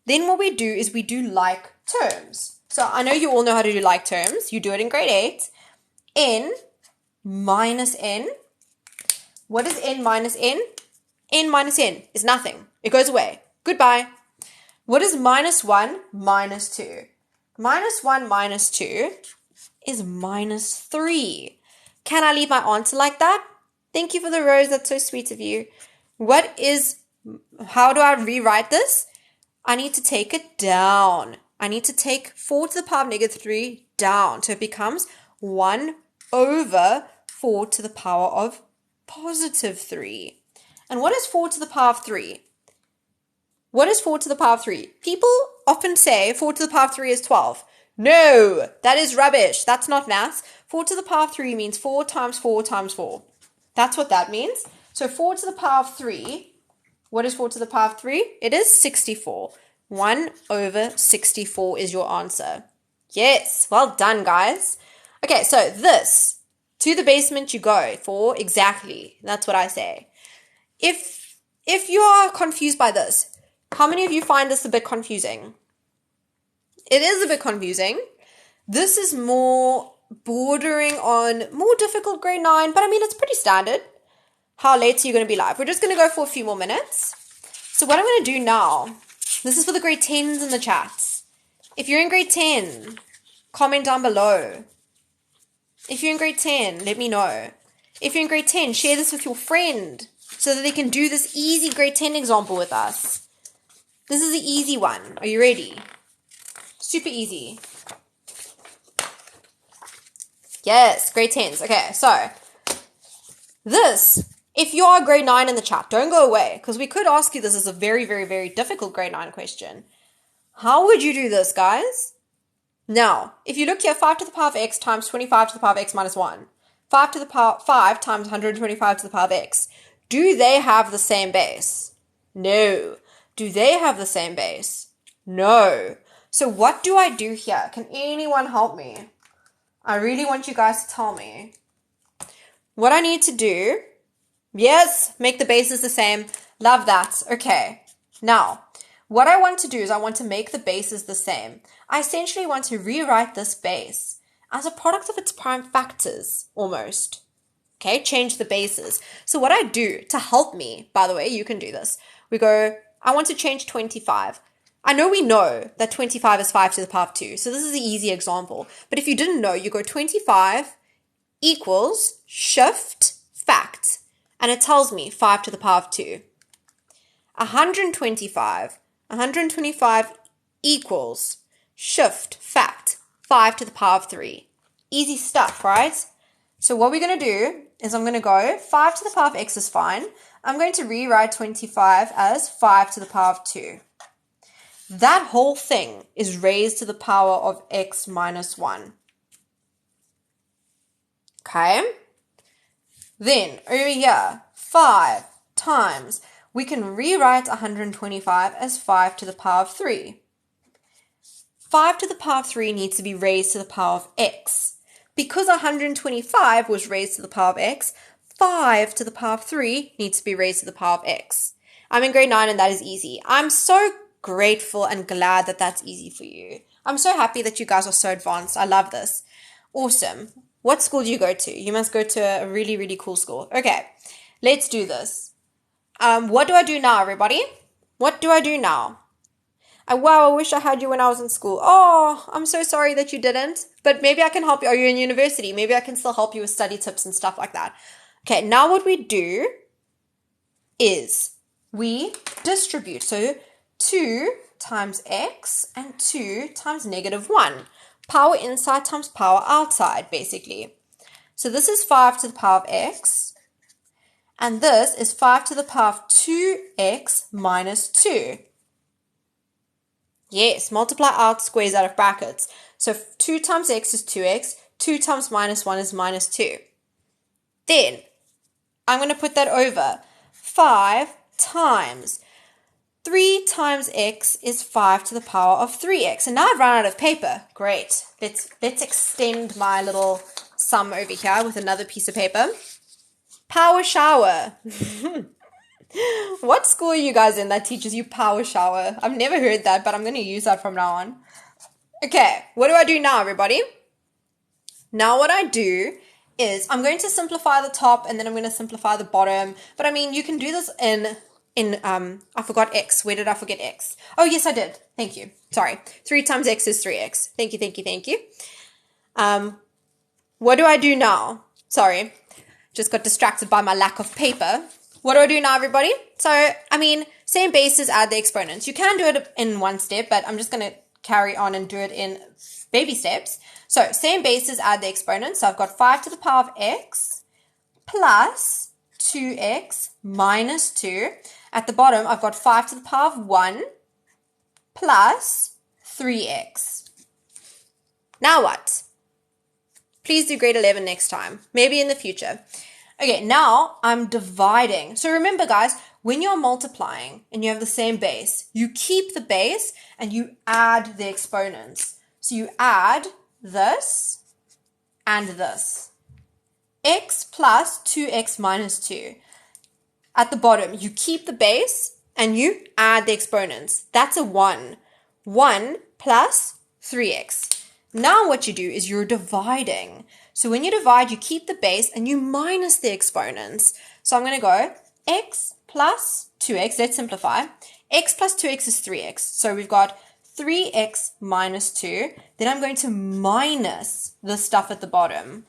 Then what we do is we do like terms. So I know you all know how to do like terms. You do it in grade 8. N minus n. What is n minus n? N minus n is nothing. It goes away. Goodbye. What is minus 1 minus 2? Minus 1 minus 2 is minus 3. Can I leave my answer like that? Thank you for the rows. That's so sweet of you. How do I rewrite this? I need to take it down. I need to take 4 to the power of negative 3 down. So it becomes 1 over 4 to the power of positive 3. And what is 4 to the power of 3? What is 4 to the power of 3? People often say 4 to the power of 3 is 12. No, that is rubbish. That's not maths. 4 to the power of 3 means 4 times 4 times 4. That's what that means. So 4 to the power of 3, what is 4 to the power of 3? It is 64. 1 over 64 is your answer. Yes, well done, guys. Okay, so this, to the basement you go for exactly. That's what I say. If you are confused by this, how many of you find this a bit confusing? It is a bit confusing. This is more bordering on more difficult grade 9, but I mean, it's pretty standard. How late are you going to be live? We're just going to go for a few more minutes. So what I'm going to do now, this is for the grade 10s in the chats. If you're in grade 10, comment down below. If you're in grade 10, let me know. If you're in grade 10, share this with your friend so that they can do this easy grade 10 example with us. This is the easy one. Are you ready? Super easy. Yes, grade 10s. Okay, so this, if you are grade 9 in the chat, don't go away because we could ask you this as a very, very, very difficult grade 9 question. How would you do this, guys? Now, if you look here, 5 to the power of x times 25 to the power of x minus 1. 5 to the power 5 times 125 to the power of x. Do they have the same base? No. Do they have the same base? No. So what do I do here? Can anyone help me? I really want you guys to tell me. What I need to do, yes, make the bases the same. Love that. Okay. Now, what I want to do is I want to make the bases the same. I essentially want to rewrite this base as a product of its prime factors, almost. Okay, change the bases. So what I do to help me, by the way, you can do this. We go, I want to change 25. I know we know that 25 is 5 to the power of 2. So this is an easy example. But if you didn't know, you go 25 equals shift fact. And it tells me 5 to the power of 2. 125 equals shift fact 5 to the power of 3. Easy stuff, right? So what we're going to do is I'm going to go 5 to the power of x is fine. I'm going to rewrite 25 as 5 to the power of 2. That whole thing is raised to the power of x minus 1. Okay? Then, over here, 5 times, we can rewrite 125 as 5 to the power of 3. 5 to the power of 3 needs to be raised to the power of x. Because 125 was raised to the power of x, 5 to the power of 3 needs to be raised to the power of x. I'm in grade 9 and that is easy. I'm so grateful and glad that that's easy for you. I'm so happy that you guys are so advanced. I love this. Awesome. What school do you go to? You must go to a really, really cool school. Okay, let's do this. What do I do now, everybody? What do I do now? Wow, I wish I had you when I was in school. Oh, I'm so sorry that you didn't. But maybe I can help you. Are you in university? Maybe I can still help you with study tips and stuff like that. Okay, now what we do is we distribute. So 2 times x and 2 times -1. Power inside times power outside, basically. So this is 5 to the power of x. And this is 5 to the power of 2x minus 2. Yes, multiply out squares out of brackets. So 2 times x is 2x. 2 times -1 is -2. Then I'm going to put that over 5 times 3 times x is 5 to the power of 3x. And now I've run out of paper. Great. Let's extend my little sum over here with another piece of paper. Power shower. What school are you guys in that teaches you power shower? I've never heard that, but I'm going to use that from now on. Okay, what do I do now, everybody? Now what I do is I'm going to simplify the top and then I'm going to simplify the bottom. But I mean, you can do this in I forgot x. Where did I forget x? Oh, yes, I did. Thank you. Sorry. 3 times x is 3x. Thank you. What do I do now? Sorry. Just got distracted by my lack of paper. What do I do now, everybody? So, I mean, same basis, add the exponents. You can do it in one step, but I'm just going to carry on and do it in baby steps. So, same basis, add the exponents. So, I've got 5 to the power of x plus 2x minus 2. At the bottom, I've got 5 to the power of 1 plus 3x. Now what? Please do grade 11 next time. Maybe in the future. Okay, now I'm dividing. So remember, guys, when you're multiplying and you have the same base, you keep the base and you add the exponents. So you add this and this. X plus 2x minus 2. At the bottom, you keep the base and you add the exponents. That's a 1. 1 plus 3x. Now what you do is you're dividing. So when you divide, you keep the base and you minus the exponents. So I'm going to go x plus 2x. Let's simplify. X plus 2x is 3x. So we've got 3x minus 2. Then I'm going to minus the stuff at the bottom.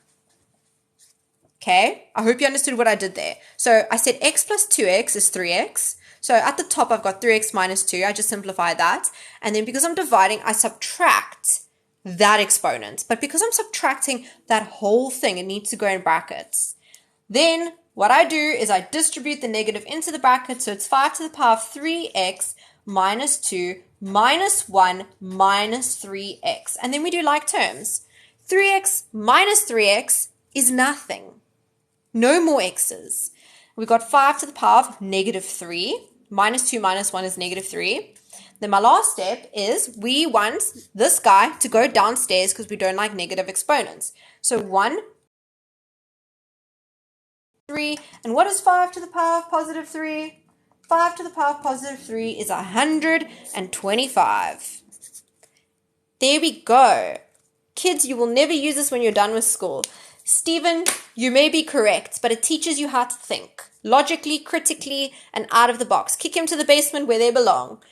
Okay, I hope you understood what I did there. So I said x plus 2x is 3x. So at the top, I've got 3x minus 2. I just simplified that. And then because I'm dividing, I subtract that exponent. But because I'm subtracting that whole thing, it needs to go in brackets. Then what I do is I distribute the negative into the bracket. So it's 5 to the power of 3x minus 2 minus 1 minus 3x. And then we do like terms. 3x minus 3x is nothing. No more x's. We've got 5 to the power of -3. Minus 2 minus 1 is -3. Then my last step is we want this guy to go downstairs because we don't like negative exponents. So 1, 3. And what is 5 to the power of +3? 5 to the power of +3 is 125. There we go. Kids, you will never use this when you're done with school. Stephen, you may be correct, but it teaches you how to think. Logically, critically, and out of the box. Kick him to the basement where they belong.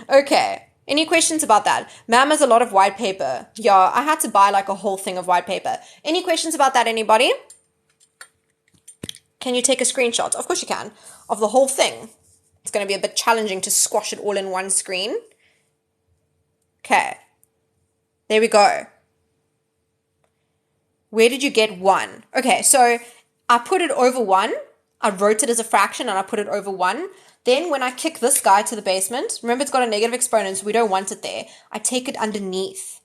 Okay. Any questions about that? Ma'am has a lot of white paper. Yeah, I had to buy like a whole thing of white paper. Any questions about that, anybody? Can you take a screenshot? Of course you can. Of the whole thing. It's going to be a bit challenging to squash it all in one screen. Okay. There we go. Where did you get 1? Okay, so I put it over 1. I wrote it as a fraction and I put it over 1. Then when I kick this guy to the basement, remember it's got a negative exponent, so we don't want it there. I take it underneath.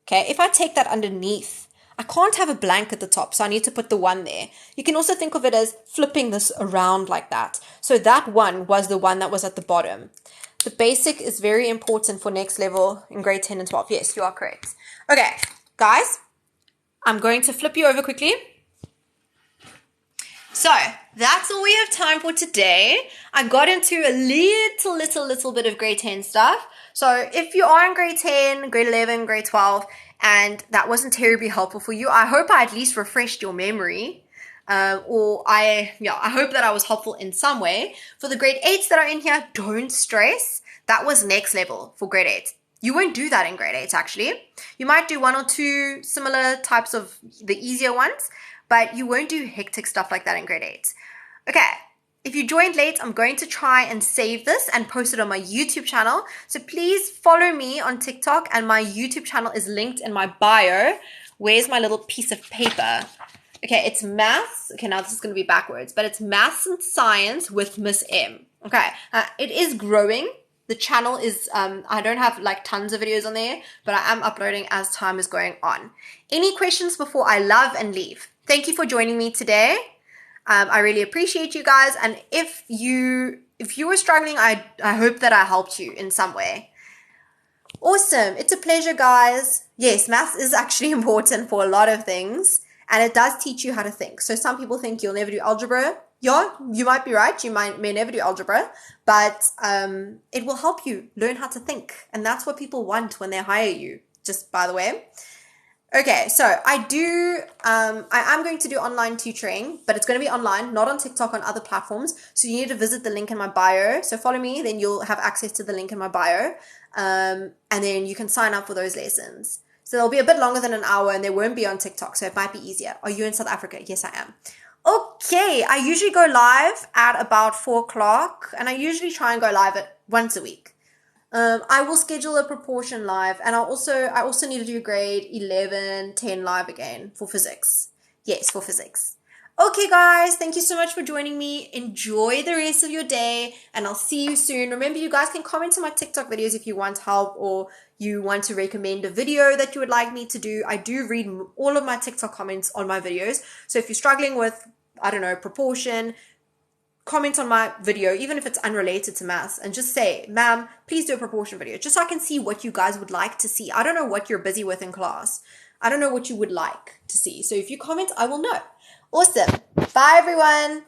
Okay, if I take that underneath, I can't have a blank at the top, so I need to put the 1 there. You can also think of it as flipping this around like that. So that 1 was the one that was at the bottom. The basic is very important for next level in grade 10 and 12. Yes, you are correct. Okay, guys. I'm going to flip you over quickly. So that's all we have time for today. I got into a little bit of grade 10 stuff. So if you are in grade 10, grade 11, grade 12, and that wasn't terribly helpful for you, I hope I at least refreshed your memory. or I hope that I was helpful in some way. For the grade 8s that are in here, don't stress. That was next level for grade 8. You won't do that in grade 8 actually. You might do 1 or 2 similar types of the easier ones, but you won't do hectic stuff like that in grade 8. Okay, if you joined late, I'm going to try and save this and post it on my YouTube channel. So please follow me on TikTok, and my YouTube channel is linked in my bio. Where's my little piece of paper? Okay, it's maths. Okay, now this is going to be backwards, but it's maths and science with Miss M. Okay, it is growing. The channel is, I don't have like tons of videos on there, but I am uploading as time is going on. Any questions before I love and leave? Thank you for joining me today. I really appreciate you guys. And if you were struggling, I hope that I helped you in some way. Awesome. It's a pleasure, guys. Yes, maths is actually important for a lot of things, and it does teach you how to think. So some people think you'll never do algebra. Yeah, you might be right. You may never do algebra, but it will help you learn how to think. And that's what people want when they hire you, just by the way. Okay, so I am going to do online tutoring, but it's going to be online, not on TikTok, on other platforms. So you need to visit the link in my bio. So follow me, then you'll have access to the link in my bio. And then you can sign up for those lessons. So they'll be a bit longer than an hour, and they won't be on TikTok, so it might be easier. Are you in South Africa? Yes, I am. Okay, I usually go live at about 4 o'clock, and I usually try and go live at once a week. I will schedule a proportion live, and I also need to do grade 11, 10 live again for physics. Yes, for physics. Okay, guys, thank you so much for joining me. Enjoy the rest of your day, and I'll see you soon. Remember, you guys can comment on my TikTok videos if you want help or you want to recommend a video that you would like me to do. I do read all of my TikTok comments on my videos. So if you're struggling with, I don't know, proportion, comment on my video, even if it's unrelated to maths, and just say, ma'am, please do a proportion video, just so I can see what you guys would like to see. I don't know what you're busy with in class. I don't know what you would like to see. So if you comment, I will know. Awesome. Bye, everyone.